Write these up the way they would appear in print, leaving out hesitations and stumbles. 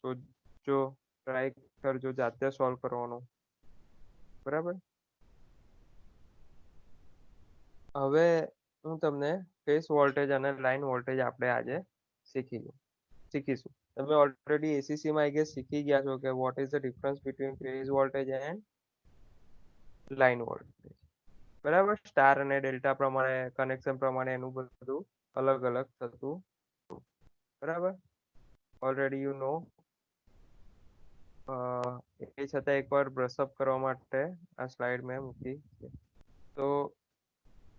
તો જો ટ્રાય કરજો જાતે સોલ્વ કરવાનો, બરાબર. હવે હું તમને ફેઝ વોલ્ટેજ અને લાઇન વોલ્ટેજ આપણે આજે શીખીશું. તમે ઓલરેડી એસીસી માં આઈ ગેસ શીખી ગયા છો કે what is the difference between phase voltage end line voltage, બરાબર. સ્ટાર અને ડેલ્ટા પ્રમાણે કનેક્શન પ્રમાણે એનું બધું અલગ અલગ થતું, બરાબર. Already you know. એ છતાં એકવાર બ્રશઅપ કરવા માટે આ સ્લાઇડ મેં મૂકી છે. તો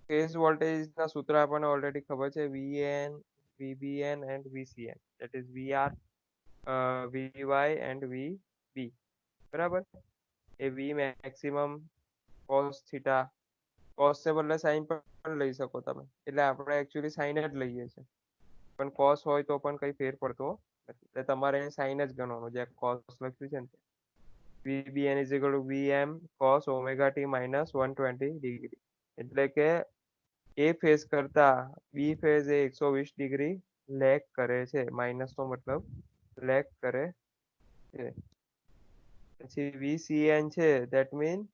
ફેઝ વોલ્ટેજ ના સૂત્ર આપણને ઓલરેડી ખબર છે, VN, VBN and VCN, that is VR, VY and VB, બરાબર. એ V maximum cos theta, cos ને બદલે sin પણ લઈ શકો તમે, એટલે આપણે એકચ્યુઅલી sin જ લઈએ છીએ, પણ cos હોય તો પણ કઈ ફેર પડતો નથી, એટલે તમારે sin જ ગણવાનું, જે cos લખ્યું છે ને. VBN is equal to VM cos omega t minus 120 degree, એટલે કે એ ફેઝ કરતા બી ફેઝ એ 120 ડિગ્રી લેગ કરે છે, માઇનસ નો મતલબ લેગ કરે છે. પછી VCN છે, ધેટ મીન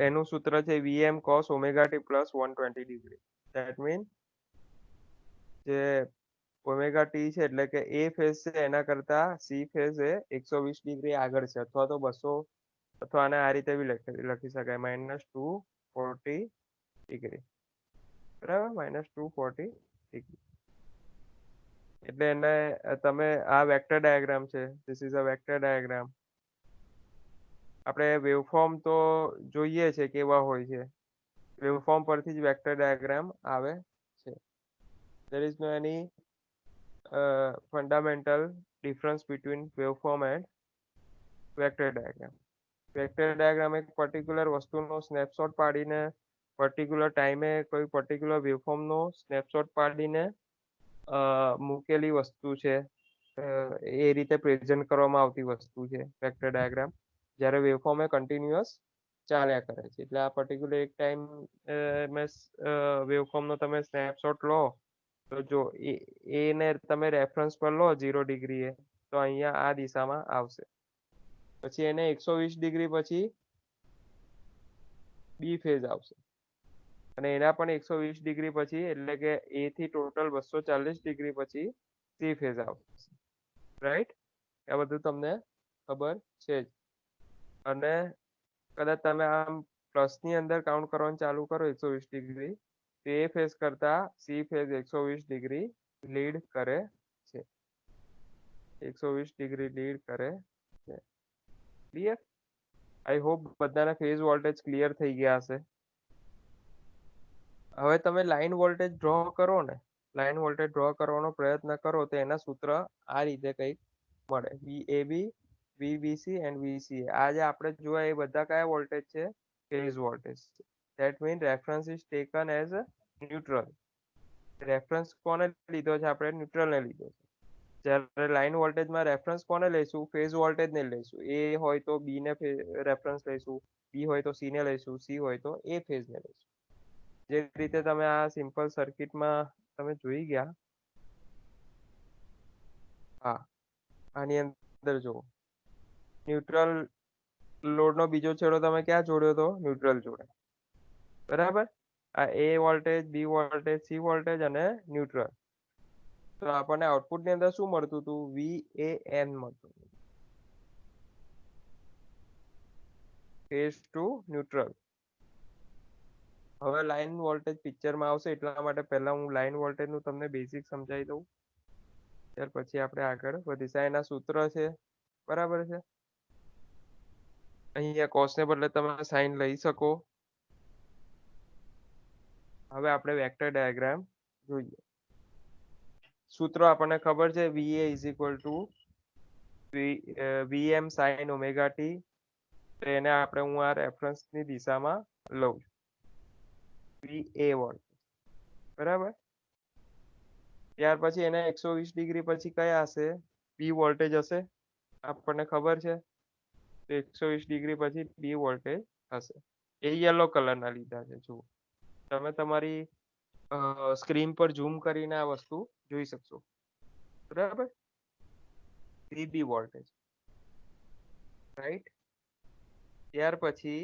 એનું સૂત્ર છે VM cos omega t plus 120 degree, that mean જે ઓમેગા ટી છે એટલે કે એ ફેઝ છે એના કરતા સી ફેઝ એ 120 ડિગ્રી આગળ છે, અથવા તો 200, અથવા આને આ રીતે બી લખી શકાય, -240 ડિગ્રી, બરાબર. -240 ડિગ્રી, એટલે એને તમે આ વેક્ટર ડાયાગ્રામ છે, this is a vector diagram. આપણે વેવફોર્મ તો જોઈએ છે કેવા હોય છે, વેવફોર્મ પરથી જ વેક્ટર ડાયાગ્રામ આવે છે. there is no any fundamental difference between waveform and vector diagram. Vector diagram એક પર્ટિક્યુલર વસ્તુનો સ્નેપશોટ પાડીને પર્ટિક્યુલર ટાઈમે કોઈ પર્ટિક્યુલર વેવફોર્મનો સ્નેપશોટ પાડીને મૂકેલી વસ્તુ છે, એ રીતે પ્રેઝન્ટ કરવામાં આવતી વસ્તુ છે વેક્ટર ડાયાગ્રામ, જ્યારે વેવફોર્મ એ કન્ટિન્યુઅસ ચાલ્યા કરે છે. એટલે આ પર્ટિક્યુલર એક ટાઈમ વેવફોર્મનો તમે સ્નેપશોટ લો, તો જો એને તમે રેફરન્સ પર લો 0 ડિગ્રીએ, તો અહીંયા આ દિશામાં આવશે. પછી એને 120 ડિગ્રી પછી બી ફેઝ આવશે, અને એના પણ 120 ડિગ્રી પછી, એટલે કે એ થી ટોટલ 240 ડિગ્રી પછી સી ફેઝ આવશે, રાઈટ. આ બધું તમને ખબર છે જ. અને કદાચ તમે આમ પ્લસની અંદર કાઉન્ટ કરવાનું ચાલુ કરો 120 ડિગ્રી, તો એ ફેઝ કરતા સી ફેઝ 120 ડિગ્રી લીડ કરે છે, 120 ડિગ્રી લીડ કરે છે. ક્લિયર? આઈ હોપ બધાના ફેઝ વોલ્ટેજ ક્લિયર થઈ ગયા હશે. હવે તમે લાઈન વોલ્ટેજ ડ્રો કરો ને, લાઈન વોલ્ટેજ ડ્રો કરવાનો પ્રયત્ન કરો, તો એના સૂત્ર આ રીતે કંઈક મળે, VAB, VBC એન્ડ VCA. આ જે આપણે જોયા એ બધા કયા વોલ્ટેજ છે? Phase voltage. That mean reference is taken as neutral. Reference કોને લીધો છે? આપણે ન્યુટ્રલને લીધો છે. જ્યારે લાઈન વોલ્ટેજમાં રેફરન્સ કોને લઈશું? ફેઝ વોલ્ટેજને લઈશું. એ હોય તો બી ને રેફરન્સ લઈશું, બી હોય તો સી ને લઈશું, સી હોય તો એ ફેઝને લઈશું. જે રીતે તમે આ સિમ્પલ સર્કિટમાં તમે જોઈ ગયા, હા, આની અંદર જુઓ, ન્યુટ્રલ લોડનો બીજો છેડો તમે ક્યાં જોડ્યો હતો? ન્યુટ્રલ જોડે, બરાબર. આ A voltage, B voltage, C voltage અને ન્યુટ્રલ. તો આપણને આઉટપુટની અંદર શું મળતું હતું? VAN મળતું, ફેઝ ટુ ન્યુટ્રલ. હવે લાઈન વોલ્ટેજ પિક્ચરમાં આવશે, એટલા માટે પહેલા હું લાઈન વોલ્ટેજનું તમને બેઝિક સમજાવી દઉં, ત્યાર પછી આપણે આગળ વધીશું. એના સૂત્ર છે, બરાબર છે. અહીંયા કોસને બદલે તમે સાઈન લઈ શકો. હવે આપણે વેક્ટર ડાયાગ્રામ જોઈએ. સૂત્રો આપણને ખબર છે, VA is equal to VM sine omega t. તો એને આપણે હું આ રેફરન્સની દિશામાં લઉં છું, VA વોલ્ટેજ, બરાબર. ત્યાર પછી એને 120 ડિગ્રી પછી કયા હશે? બી વોલ્ટેજ હશે, આપણને ખબર છે. તો 120 ડિગ્રી પછી બી વોલ્ટેજ હશે. એ યલો કલરના લીધા છે. જુઓ, તમે તમારી સ્ક્રીન પર ઝૂમ કરીને આ વસ્તુ જોઈ શકશો. બરાબર, વીબી વોલ્ટેજ, રાઈટ. ત્યાર પછી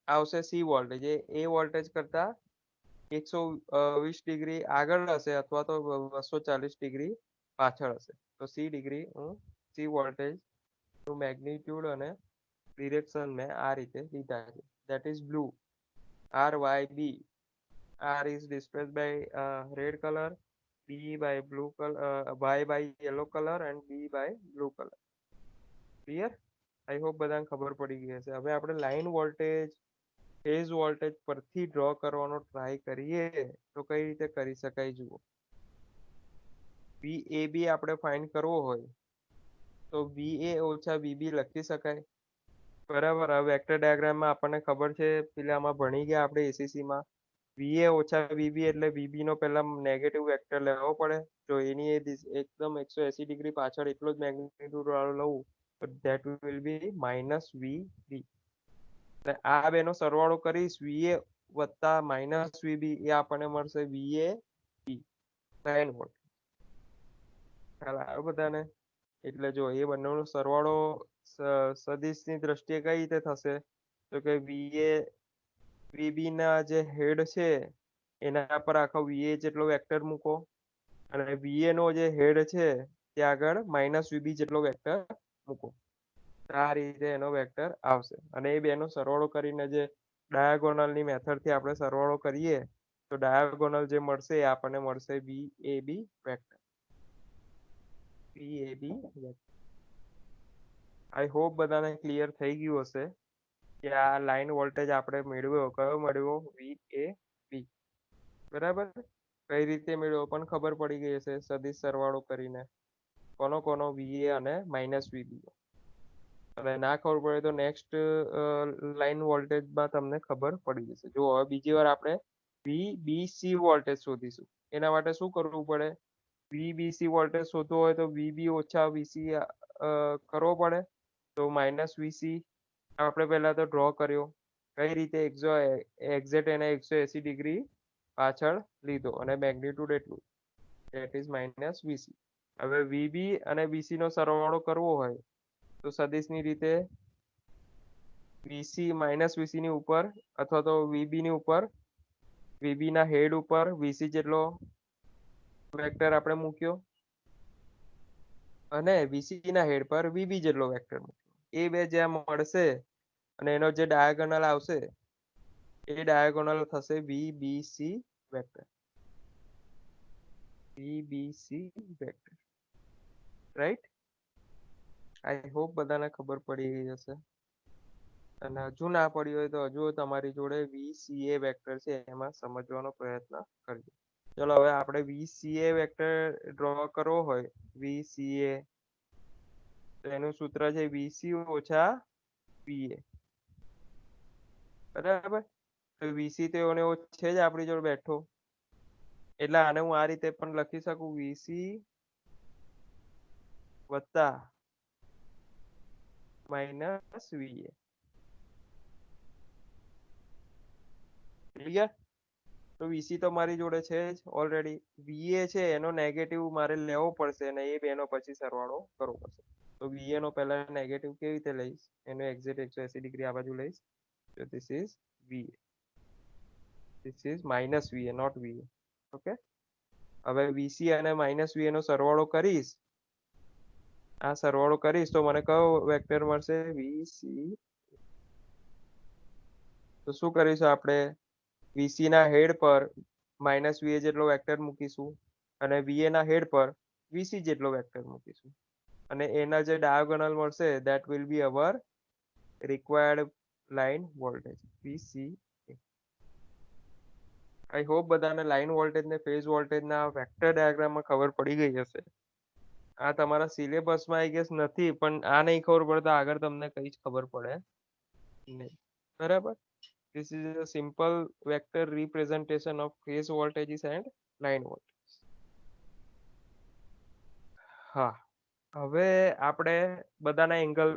આવશે સી વોલ્ટેજ, એ વોલ્ટેજ કરતા 120 ડિગ્રી આગળ હશે અથવા તો 240 ડિગ્રી પાછળ હશે. તો સી ડિગ્રી હું સી વોલ્ટેજ નું મેગ્નિટ્યુડ અને ડિરેક્શન મેં આ રીતે લીધા છે. That is blue, r y b. R is displayed by red color, B by blue color, Y by yellow color and B by blue color. Clear? I hope બધાને ખબર પડી ગઈ હશે. હવે આપણે લાઈન વોલ્ટેજ ફેઝ વોલ્ટેજ પરથી draw કરવાનો try કરીએ તો કઈ રીતે કરી શકાય જુઓ. VAB આપણે ફાઇન્ડ કરવો હોય તો VA ઓછા VB લખી શકાય. બરાબર. હવે વેક્ટર ડાયાગ્રામમાં આપણને ખબર છે, પેલામાં ભણી ગયા આપણે એસીસી માં, VA ઓછા VB એટલે VB નો પહેલા નેગેટિવ વેક્ટર લેવો પડે. જો એની એકદમ 180 ડિગ્રી પાછળ એટલો જ મેગ્નિટ્યુડ વાળો લઉં તો that will be minus VB. આ બેનો સરવાળો કરીશ, VA વત્તા માઇનસ VB, એ આપણને મળશે VA B 9 વોલ્ટ. ખ્યાલ આવ્યો બધાને? એટલે જો એ બંનેનો સરવાળો સદિશની દ્રષ્ટિએ કઈ રીતે થશે, તો કે VA VB ના જે હેડ છે એના પર આખો VA જેટલો વેક્ટર મૂકો અને VA નો જે હેડ છે ત્યાં આગળ માઇનસ VB જેટલો વેક્ટર મૂકો. આ રીતે એનો વેક્ટર આવશે અને એ બેનો સરવાળો કરીને જે ડાયાગોનલની મેથડથી આપણે સરવાળો કરીએ તો ડાયાગોનલ જે મળશે એ આપણને મળશે VAB વેક્ટર. VAB vector. આઈ હોપ બધાને ક્લિયર થઈ ગયું હશે કે આ લાઈન વોલ્ટેજ આપણે મેળવ્યો, કયો મેળવ્યો? VAB. બરાબર. કઈ રીતે મેળવ્યો પણ ખબર પડી ગઈ હશે સદિશ સરવાળો કરીને, કોનો કોનો VA અને માઇનસ VB. અને ના ખબર પડે તો નેક્સ્ટ લાઈન વોલ્ટેજમાં તમને ખબર પડી જશે. જો હવે બીજી વાર આપણે VBC વોલ્ટેજ શોધીશું. એના માટે શું કરવું પડે? VBC વોલ્ટેજ શોધવો હોય તો VB ઓછા VC કરવો પડે. તો માઇનસ VC આપણે પહેલા તો ડ્રો કર્યો. કઈ રીતે? એક્ઝેક્ટ એને 180 ડિગ્રી પાછળ લીધો અને મેગ્નિટ્યુડ એટલું, ધેટ ઇઝ માઇનસ VC. હવે VB અને VC નો સરવાળો કરવો હોય તો સદિશની રીતે VC માઇનસ VC ની ઉપર અથવા તો VB ની ઉપર, VB ના હેડ ઉપર VC જેટલો વેક્ટર આપણે મૂક્યો અને VC ના હેડ પર VB જેટલો વેક્ટર મૂક્યો. એ બે જ્યાં મળશે અને એનો જે ડાયાગોનલ આવશે એ ડાયાગોનલ થશે VBC vector. VBC vector, right. I hope બધાને ખબર પડી ગઈ હશે. અને હજુ ના પડી હોય તો હજુ તમારી જોડે VCA વેક્ટર છે એમાં સમજવાનો પ્રયત્ન કરજો. ચલો હવે આપણે VCA વેક્ટર ડ્રો કરવો હોય, VCA તો એનું સૂત્ર છે VC ઓછા VA. બરાબર. તો VC તો એનો છે જ આપણી જોડે બેઠો, એટલે આને હું આ રીતે પણ લખી શકું, VC વત્તા માઇનસ VA. ક્લિયર? તો VC તો મારી જોડે છે જ ઓલરેડી. VA છે એનો નેગેટિવ મારે લેવો પડશે અને એ બેનો પછી સરવાળો કરવો પડશે. તો VA નો પહેલા નેગેટિવ કેવી રીતે લઈશ? એનો એક્ઝેક્ટ 180 ડિગ્રી આ બાજુ લઈશ. So this is VA. This is minus VA, not VA. Okay. હવે VC અને માઇનસ VA નો સરવાળો કરીશ. આ સરવાળો કરીશ તો મને કયો વેક્ટર મળશે? VC. તો શું કરીશું આપણે? VC ના હેડ પર માઇનસ VA જેટલો વેક્ટર મૂકીશું અને VA ના હેડ પર VC જેટલો વેક્ટર મૂકીશું અને એના જે ડાયાગોનલ મળશે that will be our required line voltage VCA. I hope બધાને લાઈન વોલ્ટેજ ને ફેઝ વોલ્ટેજ ના વેક્ટર ડાયાગ્રામમાં ખબર પડી ગઈ હશે. આ તમારા સિલેબસમાં આઈ ગેસ નથી, પણ આ નહીં ખબર પડે તો આગળ તમને કઈ જ ખબર પડે નહીં. બરાબર. This is a simple vector representation of phase voltages and line voltage. હા, હવે આપણે બધાના એંગલ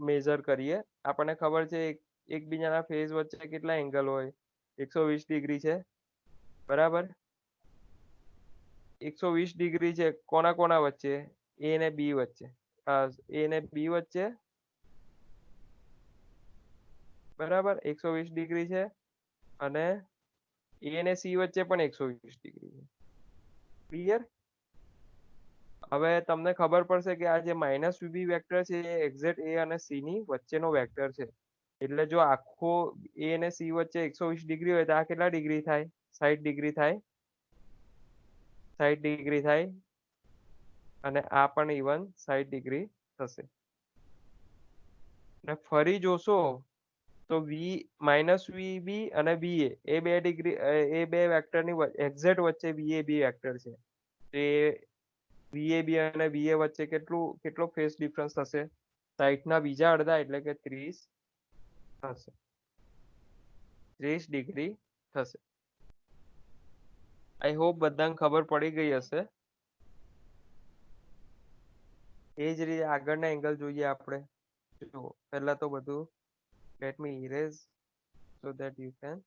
મેઝર કરીએ. આપણને ખબર છે એકબીજાના ફેઝ વચ્ચે કેટલા એંગલ હોય? 120 ડિગ્રી છે. બરાબર. 120 ડિગ્રી છે કોના કોના વચ્ચે? એ ને બી વચ્ચે. એ ને બી વચ્ચે, બરાબર, 120 ડિગ્રી છે. અને એ ને સી વચ્ચે પણ 120 ડિગ્રી છે. ક્લિયર? હવે તમને ખબર પડશે કે આ જે માઇનસ વીબી વેક્ટર છે એ એક્ઝેક્ટ એ અને સી ની વચ્ચેનો વેક્ટર છે. એટલે જો આખો એ અને સી વચ્ચે 120 ડિગ્રી હોય તો આ કેટલા ડિગ્રી થાય? 60 ડિગ્રી થાય. 60 ડિગ્રી થાય. અને આ પણ ઇવન 60 ડિગ્રી થશે. અને ફરી જોશો તો વી માઇનસ વીબી અને વીએ એ બે ડિગ્રી એ બે વેક્ટરની એક્ઝેક્ટ વચ્ચે વીએબી વેક્ટર છે. તે વીએબી અને વીએ વચ્ચે કેટલો ફેઝ ડિફરન્સ થશે? 60 ના બીજા અડધા એટલે કે 30 થશે. 30 ડિગ્રી થશે. આઈ હોપ બધાને ખબર પડી ગઈ હશે. એ જ રીતે આગળના એંગલ જોઈએ આપણે. જો પહેલા તો બધું let me erase so that you can.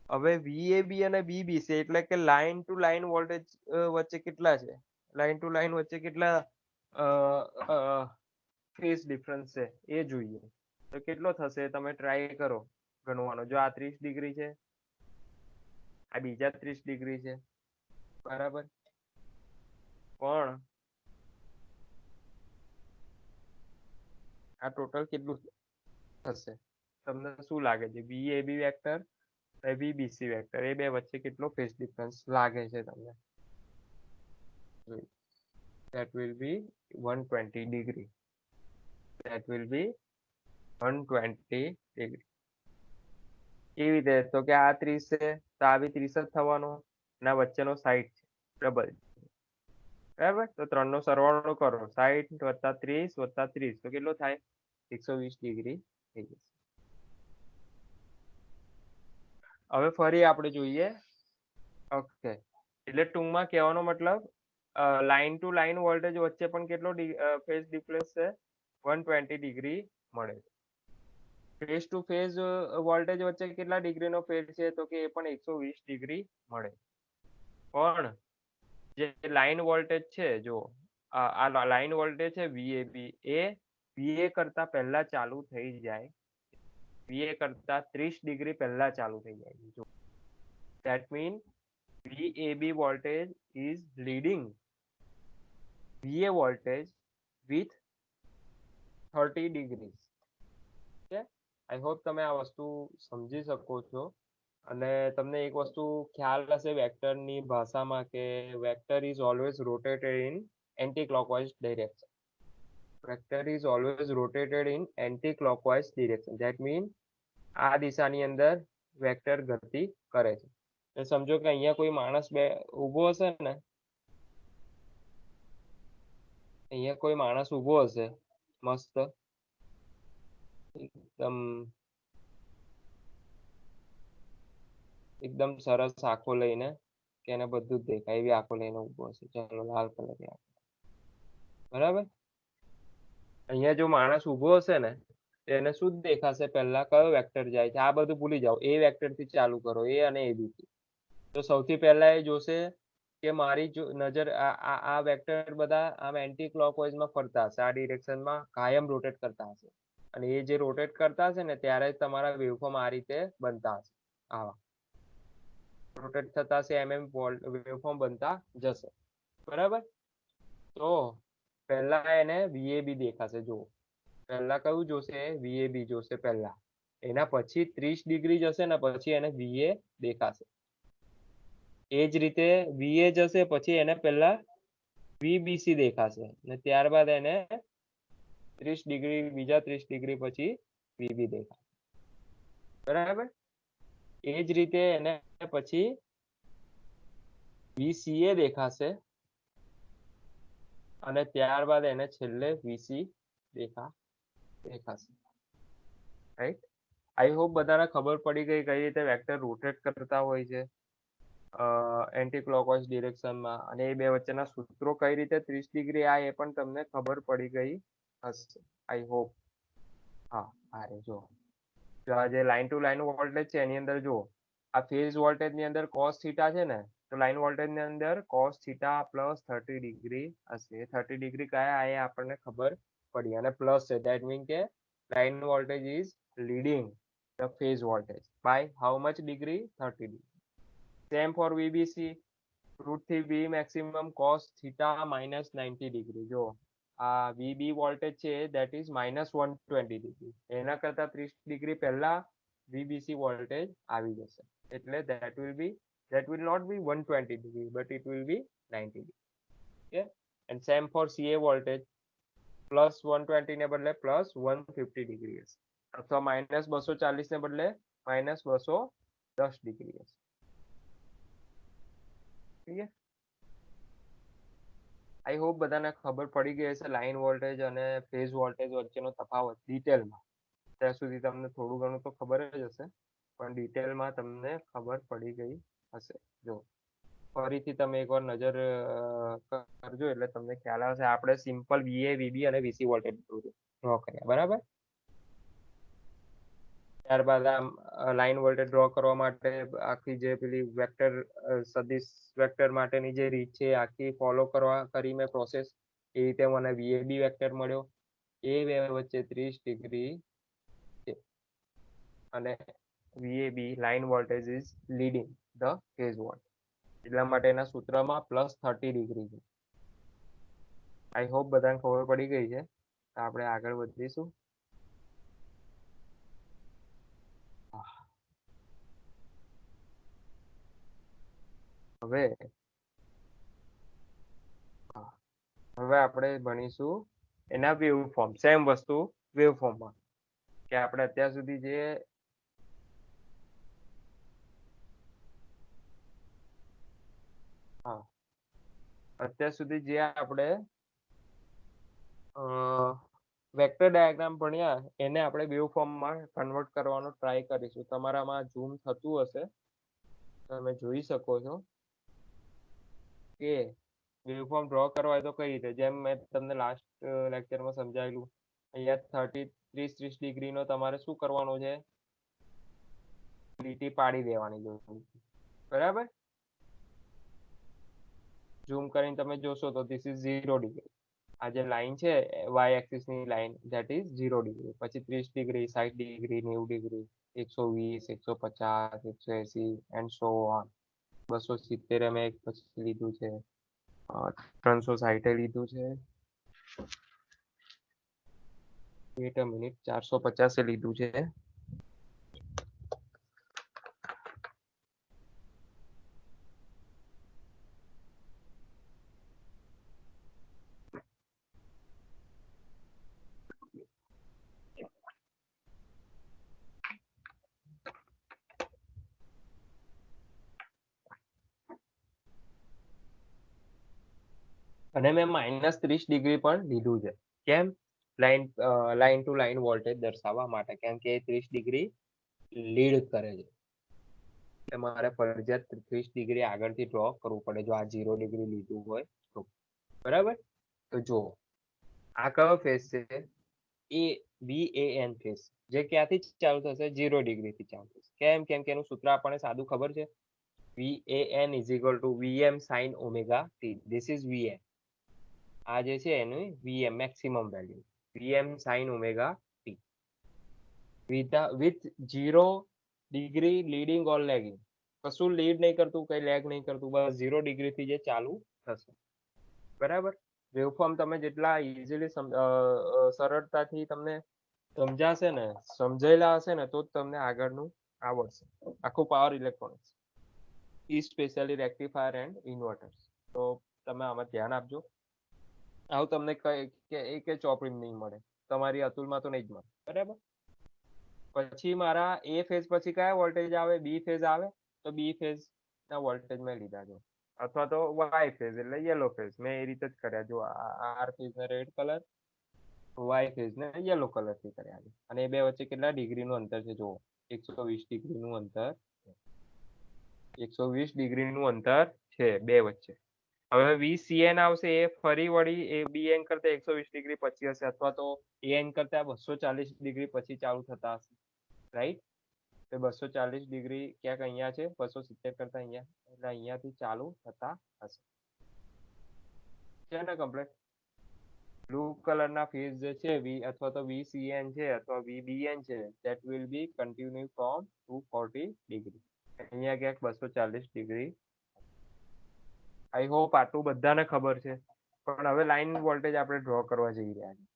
હવે વીએબી અને બીબીસી એટલે કે લાઇન ટુ લાઇન વોલ્ટેજ વચ્ચે કેટલા છે? લાઇન ટુ લાઇન વચ્ચે કેટલા ફેઝ ડિફરન્સ છે એ જોઈએ. તો કેટલો થશે તમે ટ્રાય કરો ગણવાનો. જો આ 30 ડિગ્રી છે, આ બીજા 30 ડિગ્રી છે, બરાબર. પણ આ ટોટલ કેટલું થશે? તમને શું લાગે છે? વીએબી વેક્ટર અને વીબીસી વેક્ટર એ બે વચ્ચે કેટલો ફેઝ ડિફરન્સ લાગે છે તમને? That will be 120 degree. That will be 120 degree. કેવી રીતે? તો કે આ 30 છે તો આ બી 30 જ થવાનો, અને વચ્ચેનો 60 છે, ડબલ. બરાબર, તો 3 નો સરવાળો કરો. 60 વત્તા 30 વત્તા 30 તો કેટલો થાય? 120 ડિગ્રી થઈ જશે. હવે ફરી આપણે જોઈએ. ઓકે, એટલે ટૂંકમાં કહેવાનો મતલબ લાઇન ટુ લાઇન વોલ્ટેજ વચ્ચે પણ કેટલો ફેઝ ડિફરન્સ છે? 120 ડિગ્રી મળે છે. ફેઝ ટુ ફેઝ વોલ્ટેજ વચ્ચે કેટલા ડિગ્રીનો ફેઝ છે? તો કે એ પણ 120 ડિગ્રી મળે. પણ જે લાઇન વોલ્ટેજ છે, જો આ લાઇન વોલ્ટેજ છે વીએબી, એ વીએ કરતા પહેલા ચાલુ થઈ જાય. વીએ કરતા 30 ડિગ્રી પહેલા ચાલુ થઈ જાય. જો that mean VAB voltage is leading VA voltage with 30 degrees. Okay, I hope તમે આ વસ્તુ સમજી શકો છો. અને તમને એક વસ્તુ ખ્યાલ હશે વેક્ટરની ભાષામાં કે vector is always rotated in anti clockwise direction. Vector is always rotated in anti clockwise direction. That mean આ દિશાની અંદર વેક્ટર ગતિ કરે છે. સમજો કે અહીંયા કોઈ માણસ ઊભો હશે ને, અહીંયા કોઈ માણસ ઊભો હશે મસ્ત એકદમ સરસ આંખો લઈને, કે એને બધું જ દેખાય એવી આંખો લઈને ઊભો હશે. ચાલો લાલ કલરની આંખો, બરાબર. અહીંયા જો માણસ ઊભો હશે ને એને શું દેખાશે? પહેલા કયો વેક્ટર જાય છે? આ બધું ભૂલી જાઓ, એ વેક્ટર થી ચાલુ કરો, એ અને એ બી. તો સૌથી પહેલા એ જોશે કે મારી નજર આ વેક્ટર બધા આમ એન્ટી ક્લોકવાઇઝમાં ફરતા હશે, આ ડિરેક્શનમાં કાયમ રોટેટ કરતા હશે. અને એ જે રોટેટ કરતા હશે ને ત્યારે તમારા વેવફોર્મ આ રીતે બનતા હશે. આવા રોટેટ થતા હશે એમ વેવફોર્મ બનતા જશે, બરાબર. તો પહેલા એને વીએબી દેખાશે. જો પહેલા કયું જોશે? વીએબી જોશે પહેલા. એના પછી 30 ડિગ્રી જશે ને પછી એને વીએ દેખાશે. એ જ રીતે વીએ જશે પછી એને પહેલા વીબીસી દેખાશે અને ત્યારબાદ એને 30 ડિગ્રી, બીજા 30 ડિગ્રી પછી વીબી દેખાશે, બરાબર. એ જ રીતે એને પછી વીસીએ દેખાશે અને ત્યારબાદ એને છેલ્લે વીસી દેખાશે. રાઈટ? આઈ હોપ બધાને ખબર પડી ગઈ કઈ રીતે વેક્ટર રોટેટ કરતા હોય છે એન્ટી ક્લોકવાઇઝ ડિરેક્શનમાં, અને એ બે વચ્ચેના સૂત્રો કઈ રીતે 30 ડિગ્રી આ એ પણ તમને ખબર પડી ગઈ હશે. I hope. હા, અરે જો આ જે લાઇન ટુ લાઇન વોલ્ટેજ છે એની અંદર જો આ ફેઝ વોલ્ટેજ ની અંદર cos થીટા છે ને, તો લાઈન વોલ્ટેજ ની અંદર cos થીટા પ્લસ 30 ડિગ્રી હશે. 30 ડિગ્રી કયા એ આપણને ખબર પડી અને પ્લસ છે ધેટ મીન કે line voltage is leading the phase voltage by how much degree 30 degree. Same for VBC, root થી V maximum cos theta minus 90 degree. જો આ VB વોલ્ટેજ છે ધેટ ઇઝ માઇનસ 120 ડિગ્રી. એના કરતા 30 degree પહેલા VBC voltage આવી જશે એટલે that will not be 120 degree but it will be 90 degree. Okay, and same for CA voltage, plus 120 ને બદલે plus 150 degree હશે અથવા minus 240 ને બદલે minus 210 degree હશે. ઠીક છે, આઈ હોપ બધાને ખબર પડી ગઈ હશે લાઈન વોલ્ટેજ અને ફેઝ વોલ્ટેજ વચ્ચેનો તફાવત ડિટેલમાં. ત્યાં સુધી તમને થોડું ઘણું તો ખબર જ હશે પણ ડિટેલમાં તમને ખબર પડી ગઈ હશે. જો ફરીથી તમે એકવાર નજર કરજો એટલે તમને ખ્યાલ આવશે. આપણે સિમ્પલ VA, VB અને VC વોલ્ટેજ ડ્રો કર્યા, બરાબર. ત્યારબાદ આમ લાઈન વોલ્ટેજ ડ્રો કરવા માટે આખી જે પેલી વેક્ટર સદિશ વેક્ટર માટેની જે રીત છે આખી ફોલો કરી મેં પ્રોસેસ. એ રીતે મને VAB વેક્ટર મળ્યો. એ બે વચ્ચે 30 ડિગ્રી છે અને VAB line voltage is leading the phase voltage એટલા માટે એના સૂત્રમાં પ્લસ 30 ડિગ્રી છે. આઈ હોપ બધાને ખબર પડી ગઈ છે. આપણે આગળ વધીશું. હવે આપણે ભણીશું એના વેવ ફોર્મ. સેમ વસ્તુ વેવ ફોર્મમાં કે આપણે અત્યાર સુધી જે આપણે વેક્ટર ડાયાગ્રામ ભણ્યા એને આપણે વેવ ફોર્મમાં કન્વર્ટ કરવાનો ટ્રાય કરીશું. તમારામાં ઝૂમ થતું હશે, તમે જોઈ શકો છો કે વેવફોર્મ ડ્રો કરવા હોય તો કઈ રીતે, જેમ મેં તમને લાસ્ટ લેક્ચરમાં સમજાવેલું, અહીંયા 30 ડિગ્રીનો તમારે શું કરવાનું છે, લીટી પાડી દેવાની છે, બરાબર. ઝૂમ કરીને તમે જોશો તો ધીસ ઇઝ 0 ડિગ્રી. આ જે લાઈન છે વાય એક્સિસ ની લાઈન ધેટ ઇઝ 0 ડિગ્રી. પછી 30 degree, 60 degree, 90 degree, 120, 150, 180 and so on. 270 મેં પછી લીધું છે, 360 લીધું છે, 450 લીધું છે. અને મેં -30 ડિગ્રી પણ લીધું છે. કેમ? લાઈન ટુ લાઈન વોલ્ટેજ દર્શાવવા માટે, કેમ કે 30 ડિગ્રી લીડ કરે છે. મારે ફરજિયાત 30 ડિગ્રી આગળથી ડ્રો કરવું પડે જો આ 0 ડિગ્રી લીધું હોય તો, બરાબર. તો જો આ કયો ફેઝ છે, એ VAN ફેઝ, જે ક્યાંથી ચાલુ થશે, 0 ડિગ્રી થી ચાલુ થશે. કેમ કે એનું સૂત્ર આપણને સાદું ખબર છે, VAN is equal to VM sin omega t. This is VM. આ જે છે એનું VM maximum value, VM sin omega t with 0 degree leading or lagging. કશું લીડ નહીં કરતું, કઈ લેગ નહીં કરતું, બસ 0 ડિગ્રી થી જે ચાલુ થશે, બરાબર. વેવફોર્મ તમે જેટલા ઇઝીલી સરળતાથી તમને સમજાશે ને, સમજાયેલા હશે ને, તો જ તમને આગળનું આવડશે. આખું power electronics, specially rectifier and inverters. તો તમે આમાં ધ્યાન આપજો. આવું તમને એક ચોપડી નહીં મળે, તમારી અતુલમાં તો નહીં જ મળે, બરાબર. પછી મારા એ ફેઝ પછી કયા વોલ્ટેજ આવે, બી ફેઝ આવે. તો બી ફેઝ ના વોલ્ટેજ મેં લીધા છે, અથવા તો વાય ફેઝ એટલે યલો ફેઝ. મેં એ રીતે જ કર્યા. જો આર ફેઝ ને રેડ કલર, વાય ફેઝ ને યલો કલર થી કર્યા છે. અને એ બે વચ્ચે કેટલા ડિગ્રી નું અંતર છે, જુઓ, 120 ડિગ્રી નું અંતર, 120 ડિગ્રી નું અંતર છે બે વચ્ચે. હવે VCN આવશે, એ ફરી વળી એ BN કરતા 120 ડિગ્રી પછી હશે, અથવા તો AN કરતા 240 ડિગ્રી પછી ચાલુ થતા હશે, રાઈટ. તો 240 ડિગ્રી ક્યાંક અહીંયા છે, 270 કરતા અહીંયા, એટલે અહીંયાથી ચાલુ થતા હશે. છે ને કમ્પ્લીટ? બ્લુ કલરના ફેઝ જે છે અથવા તો VCN છે અથવા VBN છે, that will be continue from 240 degree. અહીંયા ક્યાંક 240 ડિગ્રી. આઈ હોપ આટલું બધાને ખબર છે. પણ હવે લાઈન વોલ્ટેજ આપણે ડ્રો કરવા જઈ રહ્યા છીએ.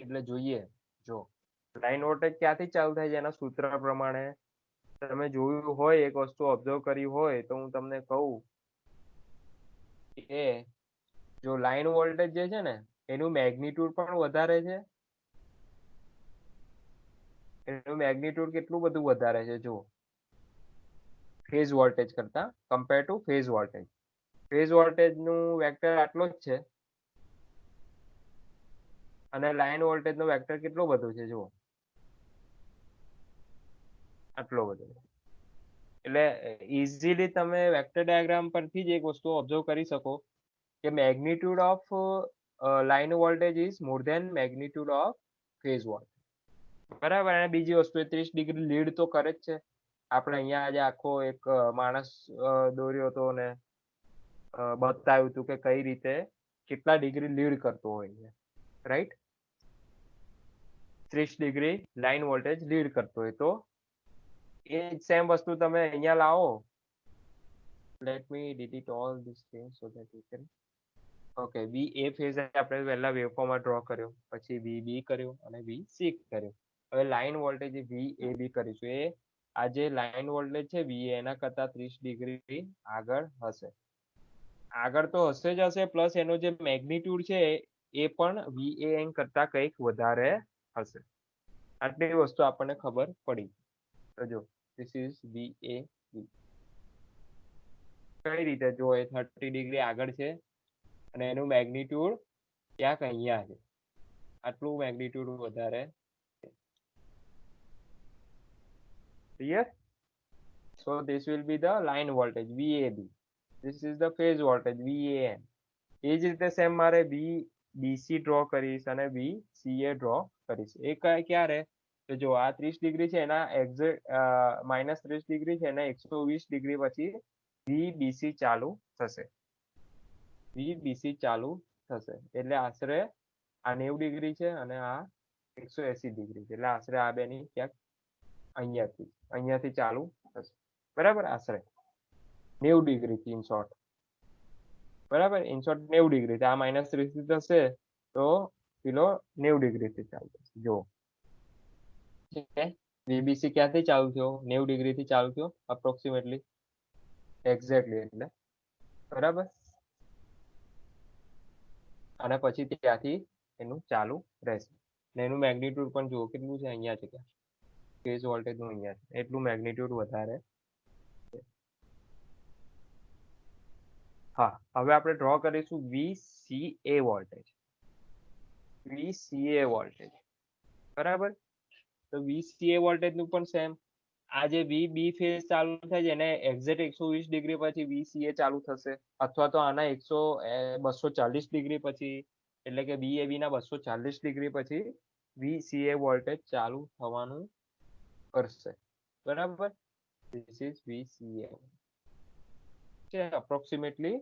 એટલે જોઈએ, જો લાઈન વોલ્ટેજ ક્યાંથી ચાલુ થાય છે એના સૂત્ર પ્રમાણે તમે જોયું હોય, એક વસ્તુ ઓબ્ઝર્વ કરી હોય તો હું તમને કહું કે જો લાઈન વોલ્ટેજ જે છે ને એનું મેગ્નિટ્યુડ પણ વધારે છે. એનું મેગ્નિટ્યુડ કેટલું બધું વધારે છે જો, ફેઝ વોલ્ટેજ કરતા compare to phase voltage. Phase voltage નું વેક્ટર આટલો જ છે અને લાઈન વોલ્ટેજ નો વેક્ટર કેટલો બધો છે જુઓ, આટલો બધો. એટલે ઇઝીલી તમે વેક્ટર ડાયાગ્રામ પરથી જ એક વસ્તુ ઓબ્ઝર્વ કરી શકો કે magnitude of line voltage is more than magnitude of phase voltage. બરાબર. અને બીજી વસ્તુ 30 ડિગ્રી લીડ તો કરે જ છે. આપણે અહીંયા આજે આખો એક માણસ દોર્યો હતો ને બતાવ્યું હતું કે કઈ રીતે કેટલા ડિગ્રી લીડ કરતો હોય છે, right? 30 degree line voltage lead કરતો હોય તો એ સેમ વસ્તુ તમે અહીંયા લાવો. Let me delete all this things so that you can. Okay, VA phase આપણે પહેલા વેવફોર્મમાં ડ્રો કર્યો, પછી VB કર્યો અને VC કર્યો. હવે લાઈન વોલ્ટેજ VAB કરીશું. એ આ જે લાઈન વોલ્ટેજ છે VA એના કરતા 30 ડિગ્રી આગળ હશે. આગળ તો હશે જ હશે, પ્લસ એનો જે મેગ્નિટ્યુડ છે એ પણ VAN કરતા કંઈક વધારે હશે. આટલી વસ્તુ આપણને ખબર પડી. તો જો ધીસ ઇઝ VAB. કઈ રીતે? જો એ 30 ડિગ્રી આગળ છે અને એનું મેગ્નિટ્યુડ ક્યાંક અહીંયા છે, આટલું મેગ્નિટ્યુડ વધારે. Clear? So this will be the line voltage VAB. This is the phase voltage VAN. એ જ રીતે સેમ મારે VBC ડ્રો કરીશ અને VCA ડ્રો કરીશ. એ ક્યારે? તો જો આ 30 ડિગ્રી છે એના એક્ઝેક્ટ -30 ડિગ્રી છે એના 120 ડિગ્રી પછી VBC ચાલુ થશે. VBC ચાલુ થશે એટલે આશરે આ 90 ડિગ્રી છે અને આ 180 ડિગ્રી છે, એટલે આશરે આ બેની ક્યાંક અહીંયાથી ચાલુ થશે. બરાબર? આશરે 90 ડિગ્રીથી ઇન શોર્ટ. બરાબર? In short 90 degree. આ -30 થશે તો પેલો 90 ડિગ્રીથી ચાલુ થશે. જો VBC ક્યાંથી ચાલુ થયો? 90 ડિગ્રીથી ચાલુ થયો અપ્રોક્સિમેટલી, એક્ઝેક્ટલી. એટલે બરાબર. અને પછી ત્યાંથી એનું ચાલુ રહેશે. ને એનું મેગ્નિટ્યુડ પણ જુઓ કેટલું છે, અહીંયા છે ક્યાં ફેઝ વોલ્ટેજ નું, અહીંયા છે એટલું મેગ્નિટ્યુડ વધારે. હા, હવે આપણે ડ્રો કરીશું VCA વોલ્ટેજ. VCA voltage. બરાબર. તો VCA વોલ્ટેજ નું પણ સેમ. આ જે VB ફેઝ ચાલુ થાય છે એને એક્ઝેક્ટ 120 ડિગ્રી પછી VCA ચાલુ થશે, અથવા તો આના 240 ડિગ્રી પછી, એટલે કે VAB ના 240 ડિગ્રી પછી VCA વોલ્ટેજ ચાલુ થવાનું કરશે. બરાબર. ધીસ ઇઝ VCA છે અપ્રોક્સિમેટલી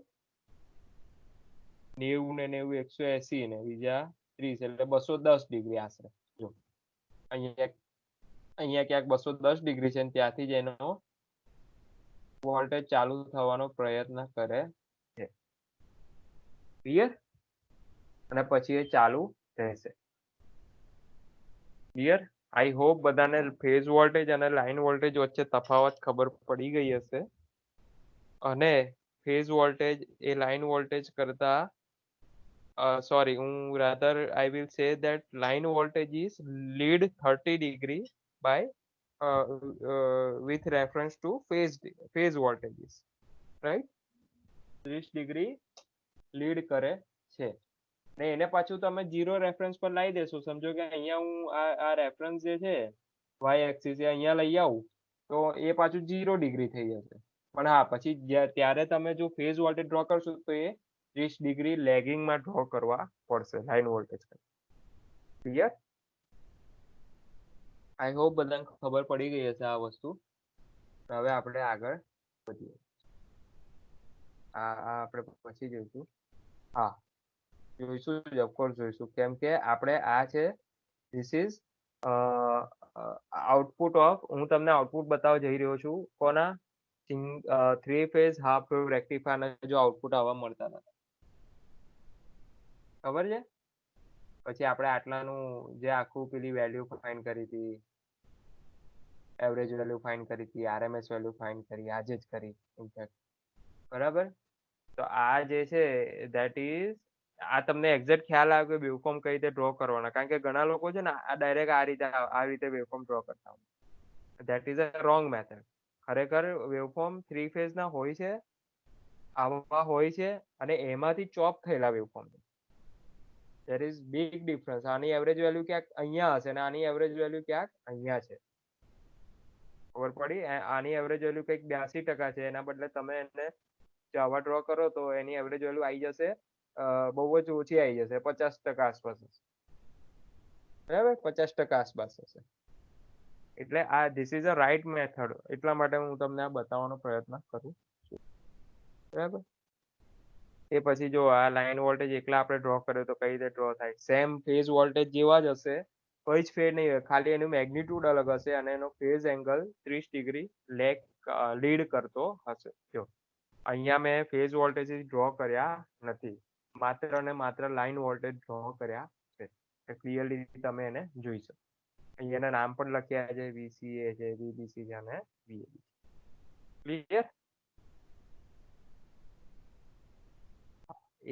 90 ને 90 180 ને બીજા 30 એટલે 210 ડિગ્રી આશરે. જો અહીંયા ક્યાંક 210 ડિગ્રી છે, ત્યાંથી જ એનો વોલ્ટેજ ચાલુ થવાનો પ્રયત્ન કરે છે. ક્લિયર? અને પછી એ ચાલુ રહેશે. ક્લિયર? આઈ હોપ બધાને ફેઝ વોલ્ટેજ અને લાઈન વોલ્ટેજ વચ્ચે તફાવત ખબર પડી ગઈ હશે. અને ફેઝ વોલ્ટેજ એ લાઈન વોલ્ટેજ કરતા sorry, rather I will say that line voltage is lead 30 degree by with reference to phase voltages, right? 30 degree lead કરે છે ને એને પાછું તમે 0 રેફરન્સ પર લાવી દેશો. સમજો કે અહીંયા હું આ રેફરન્સ જે છે y એક્સિસ એ અહીંયા લઈ આવું તો એ પાછું 0 ડિગ્રી થઈ જશે. પણ હા, પછી ત્યારે તમે જો ફેઝ વોલ્ટેજ ડ્રો કરશો તો એ 30 ડિગ્રી લેગિંગમાં ડ્રો કરવા પડશે લાઈન વોલ્ટેજ. ક્લિયર? આઈ હોપ બધાને ખબર પડી ગઈ હશે આ વસ્તુ. હવે આપણે આગળ વધીએ. આ આપણે પછી જોઈશું. હા, જોઈશું જ, ઓફકોર્સ જોઈશું, કેમ કે આપણે આ છે ધીસ ઇઝ આઉટપુટ ઓફ, હું તમને આઉટપુટ બતાવવા જઈ રહ્યો છું કોના, three phase half wave rectifier જો આઉટપુટ આવવા મળતા હતા, ખબર છે? પછી આપણે આટલાનું જે આખું પેલી વેલ્યુ ફાઇન્ડ કરી હતી, એવરેજ વેલ્યુ ફાઇન્ડ કરી હતી, આરએમએસ વેલ્યુ ફાઇન્ડ કરી, આજે જ કરી ઇનફેક્ટ, બરાબર? તો આ જે છે ધેટ ઇઝ, આ તમને એક્ઝેક્ટ ખ્યાલ આવે કે વેવફોર્મ કઈ રીતે ડ્રો કરવાના, કારણ કે ઘણા લોકો છે ને આ ડાયરેક્ટ આ રીતે વેવફોર્મ ડ્રો કરતા હોય. That is a wrong method. ખરેખર વેવફોર્મ થ્રી ફેઝ ના હોય છે, આવા હોય છે, અને એમાંથી ચોપ થયેલા waveform. There is big difference. આની એવરેજ વેલ્યુ ક્યાંક અહીંયા હશે અને આની એવરેજ વેલ્યુ ક્યાંક અહીંયા છે. ખબર પડી? આની એવરેજ વેલ્યુ કંઈક 82% છે, એના બદલે તમે એને આવા ડ્રો કરો તો એની એવરેજ વેલ્યુ આવી જશે બહુ જ ઓછી આવી જશે, 50% આસપાસ હશે, બરાબર? 50% આસપાસ હશે. એટલે આ this is a right method, એટલા માટે હું તમને આ બતાવવાનો પ્રયત્ન કરું છું, બરાબર? એ પછી જો આ લાઈન વોલ્ટેજ એકલા આપણે ડ્રો કર્યો તો કઈ રીતે ડ્રો થાય, સેમ ફેઝ વોલ્ટેજ જેવા જ હશે, કોઈ જ ફેર નહીં હોય, ખાલી એનું મેગ્નિટ્યુડ અલગ હશે અને એનો ફેઝ એંગલ 30 ડિગ્રી લીડ કરતો હશે. જો અહીંયા મેં ફેઝ વોલ્ટેજ ડ્રો કર્યા નથી, માત્ર અને માત્ર લાઈન વોલ્ટેજ ડ્રો કર્યા છે. ક્લિયરલી તમે એને જોઈ શકો. અહીંયાના નામ પણ લખ્યા છે, વીસીએ છે, વીબીસી છે અને વીએબી. ક્લિયર?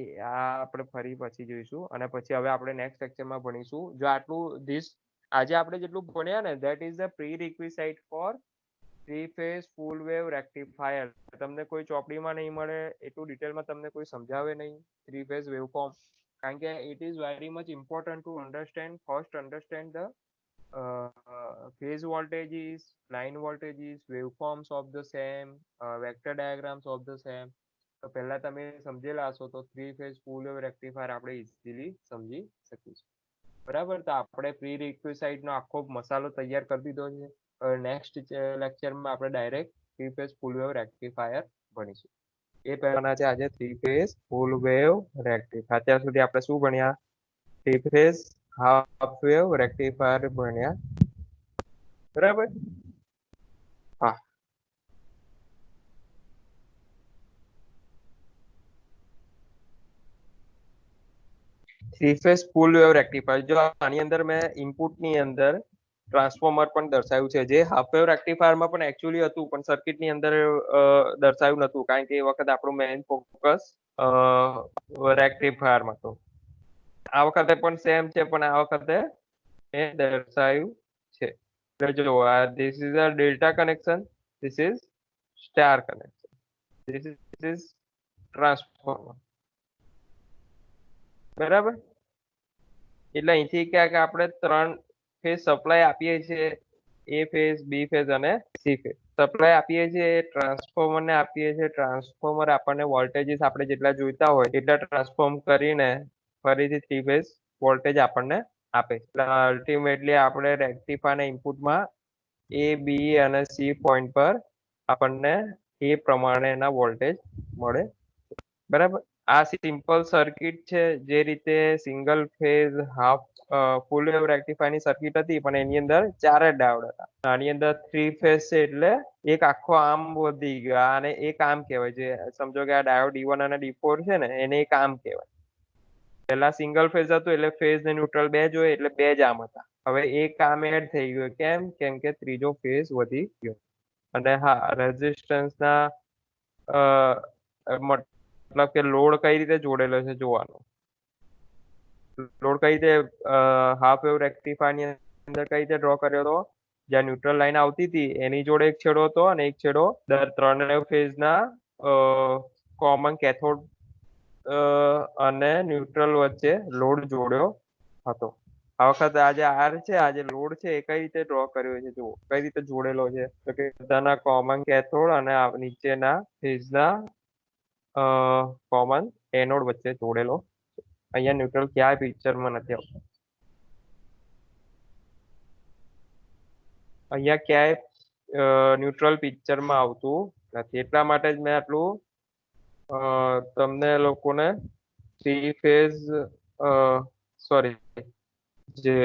એ આ આપણે ફરી પછી જોઈશું, અને પછી હવે આપણે નેક્સ્ટ લેક્ચરમાં ભણીશું. જો આટલું આજે આપણે જેટલું ભણ્યા ને, that is the prerequisite for three phase full wave rectifier. તમને કોઈ ચોપડીમાં નહીં મળે, એટલું ડિટેલમાં તમને કોઈ સમજાવે નહીં થ્રી ફેઝ વેવફોર્મ, કારણ કે it is very much important to understand, first understand the phase voltages, line voltages, waveforms of the same, vector diagrams of the same. તો પહેલા તમે સમજેલા હશો તો three phase full wave rectifier આપણે easily સમજી શકીશું, બરાબર? તો આપણે પ્રી રિક્વિસાઇટ નો આખો મસાલો તૈયાર કરી દીધો છે. નેક્સ્ટ લેક્ચરમાં આપણે direct three phase full wave rectifier ભણીશું. એ પહેલાના છે આજે three phase full wave rectifier. અત્યાર સુધી આપણે શું ભણ્યા? Three phase half wave rectifier ભણ્યા, બરાબર? હા, three phase full wave rectifier. જો આની અંદર મેં ઇનપુટની અંદર ટ્રાન્સફોર્મર પણ દર્શાવ્યું છે, જે હાફ વેવ રેક્ટિફાયરમાં પણ એકચ્યુઅલી હતું, પણ સર્કિટની અંદર દર્શાવ્યું નતું, કારણ કે એ વખત આપણું મેઇન ફોકસ રેક્ટિફાયરમાં હતું. આ વખતે પણ સેમ છે, પણ આ વખતે એ દર્શાવ્યું છે. એટલે જો આ this is a delta connection, this is star connection, this is transformer, બરાબર? એટલે અહીંથી ક્યાંક આપણે 3 ફેઝ સપ્લાય આપીએ છીએ, એ ફેઝ, બી ફેઝ અને સી ફેઝ સપ્લાય આપીએ છીએ. ટ્રાન્સફોર્મરને આપીએ છીએ, ટ્રાન્સફોર્મર આપણને વોલ્ટેજીસ આપણે જેટલા જોઈતા હોય એટલા ટ્રાન્સફોર્મ કરીને ફરીથી થ્રી ફેઝ વોલ્ટેજ આપણને આપે. એટલે અલ્ટિમેટલી આપણે રેક્ટિફાયરના ઇનપુટમાં એ, બી અને સી પોઈન્ટ પર આપણને એ પ્રમાણેના વોલ્ટેજ મળે, બરાબર? આ સિમ્પલ સર્કિટ છે, જે રીતે single phase half full wave રેક્ટિફાયરની સર્કિટ હતી, પણ એની અંદર 4 જ ડાયોડ હતા. આની અંદર થ્રી ફેઝ છે, એટલે એક આખો આર્મ વધી ગયો, અને એક આર્મ કહેવાય. જે સમજો કે આ ડાયોડ D1 અને D4 છે ને, એને એક આર્મ કહેવાય. પહેલા સિંગલ ફેઝ હતું, એટલે ફેઝ ને ન્યુટ્રલ બે જોઈએ, એટલે બે જ આર્મ હતા. હવે એક આર્મ એડ થઈ ગયો, કેમ કે ત્રીજો ફેઝ વધી ગયો. અને હા, રેઝિસ્ટન્સના મતલબ કે લોડ કઈ રીતે જોડેલો છે જોવાનું. લોડ કઈ રીતે હાફ વેવ રેક્ટિફાયરની અંદર કઈ રીતે ડ્રો કર્યો હતો? જ્યાં ન્યુટ્રલ લાઈન આવતી હતી એની જોડે એક છેડો હતો, અને એક છેડો ત્રણેય ફેઝના કોમન કેથોડ અને ન્યુટ્રલ વચ્ચે લોડ જોડ્યો હતો. આ વખતે આજે આર છે, આજે લોડ છે, એ કઈ રીતે ડ્રો કર્યો છે જુઓ, કઈ રીતે જોડેલો છે. તો કે બધાના કોમન કેથોડ અને નીચેના ફેઝના કોમન એનોડ વચ્ચે જોડેલો. અહીંયા ન્યુટ્રલ ક્યાંય પિક્ચરમાં નથી આવતું. અહીંયા ક્યાંય ન્યુટ્રલ પિક્ચરમાં આવતું નથી, એટલા માટે જ મેં આટલું તમને લોકોને થ્રી ફેઝ સોરી જે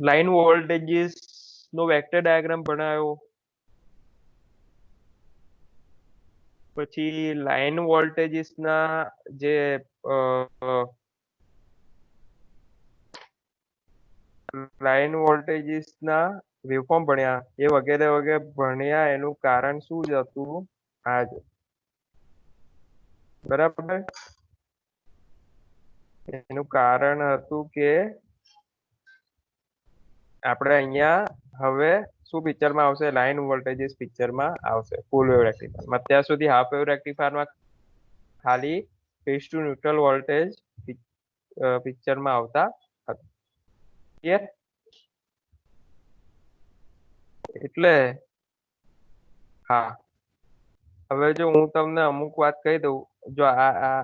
લાઈન વોલ્ટેજીસ નો વેક્ટર ડાયાગ્રામ બનાવ્યો, પછી લાઈન વોલ્ટેજીસ ના જે લાઈન વોલ્ટેજીસ ના વેવફોર્મ ભણ્યા, એ વગેરે વગેરે ભણ્યા. એનું કારણ શું જ હતું? આ જ, બરાબર. એનું કારણ હતું કે આપણે અહીંયા હવે શું પિક્ચરમાં આવશે? લાઈન વોલ્ટેજીસ પિક્ચરમાં આવશે ફૂલ વેવ રેક્ટિફાયરમાં. અત્યાર સુધી હાફ વેવ રેક્ટિફાયરમાં ખાલી ફેઝ ટુ ન્યુટ્રલ વોલ્ટેજ પિક્ચરમાં આવતા હતા. ક્લિયર? એટલે હા, હવે જો હું તમને અમુક વાત કહી દઉં, જો આ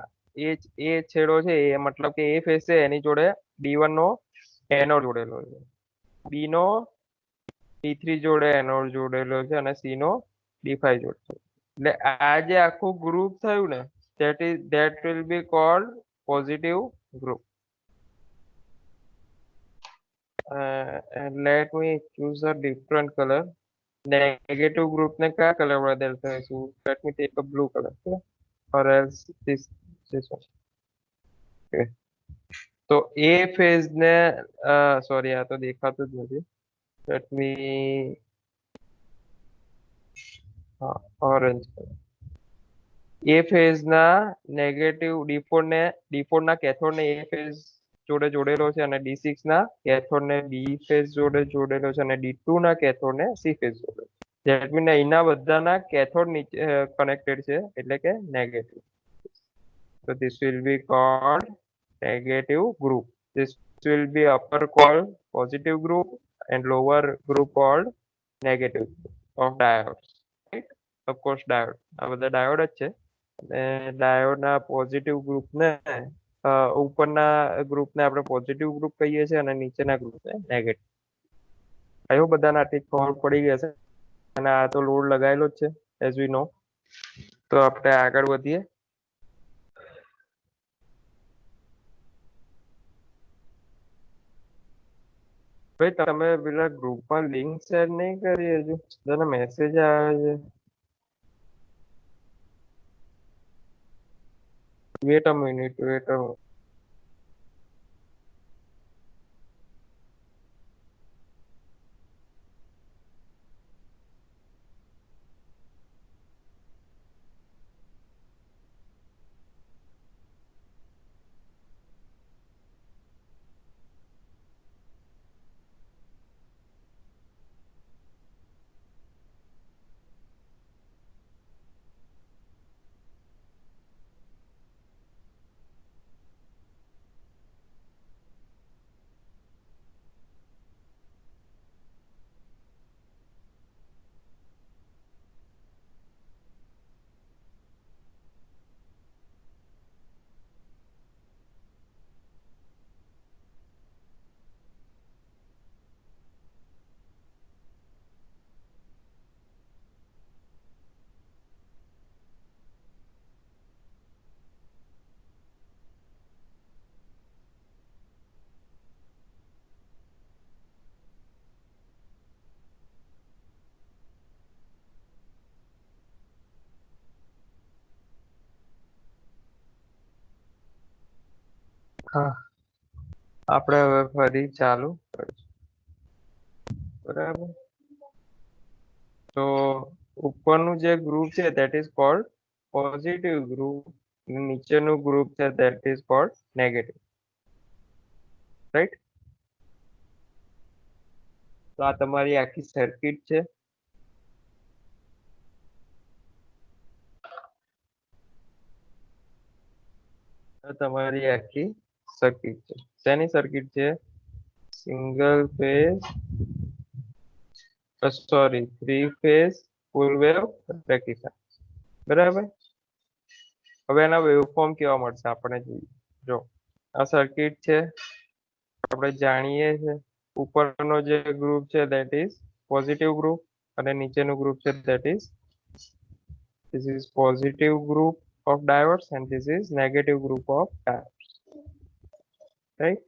એ છેડો છે, એ મતલબ કે એ ફેઝ છે, એની જોડે D1 નો એનોડ જોડેલો છે, B નો D3 જોડે એનોડ જોડેલો છે, અને C નો D5 જોડે. એટલે આ જે આખું ગ્રુપ થયું ને, that will be called positive group. Let me choose a different color. Negative group ને કયા કલર વડે દર્શાવીશું? Let me take a blue color, okay? Or else this one. Okay. તો એ ફેઝ ને સોરી, આ તો દેખાતું જ નથી. Let me orange colour. એ ફેઝ ના નેગેટિવ D4 ના કેથોડ ને એ ફેઝ જોડે જોડેલો છે, અને D6 ના કેથોડ ને B ફેઝ જોડે જોડેલો છે, અને D2 ના કેથોડ ને C ફેઝ જોડે. ધેટ મીન અહીંના બધાના કેથોડ નીચે કનેક્ટેડ છે, એટલે કે negative. So this will be called negative group. This will be upper called positive group and lower group called negative of diodes. Right? Of course diode. આ બધા diode જ છે. અને ડાયોડના પોઝિટિવ ગ્રુપને ઉપરના ગ્રુપને આપણે પોઝિટિવ ગ્રુપ કહીએ છીએ, અને નીચેના ગ્રુપને નેગેટિવ. આયો બધાને આટલી ખબર પડી ગઈ હશે. અને આ તો લોડ લગાવેલો જ છે, એઝ વી નો. તો આપણે આગળ વધીએ. ભાઈ, તમે પેલા ગ્રુપમાં લિંક શેર નહીં કરી હજુ? બધાને મેસેજ આવે છે. વેટ અ મિનિટ. હા, આપણે હવે ફરી ચાલુ કરીશું. બરાબર. તો ઉપરનું જે ગ્રુપ છે, that is called positive group. નીચેનું ગ્રુપ છે, that is called negative. Right? તો આ તમારી આખી સર્કિટ છે. તમારી આખી સર્કિટ છે. શેની સર્કિટ છે? Single phase sorry 3 phase full wave rectifier. બરાબર. હવે એના વેવફોર્મ કેવા મળશે આપણે જોઈએ. જો આ સર્કિટ છે, આપણે જાણીએ છીએ. ઉપરનો જે ગ્રુપ છે that is positive group અને નીચેનું ગ્રુપ છે that is this is positive group of diodes and this is negative group of diodes, right?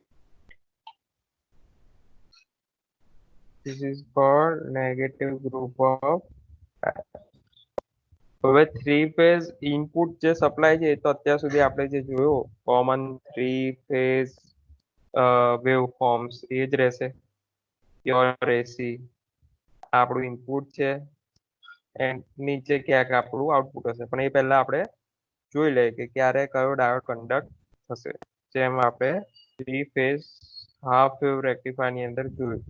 This is called negative group of diodes. હવે થ્રી ફેઝ ઇનપુટ જે supply છે એ તો અત્યાર સુધી આપણે જે જોયો common three phase wave forms એ જ રહેશે. પ્યોર એસી આપણું ઇનપુટ છે એન્ડ નીચે ક્યાંક આપણું આઉટપુટ હશે, પણ એ પહેલા આપણે જોઈ લઈએ કે ક્યારે કયો ડાયોડ કન્ડક્ટ થશે, જેમ આપણે થ્રી ફેઝ હાફ વેવ રેક્ટિફાયરની અંદર જોયું.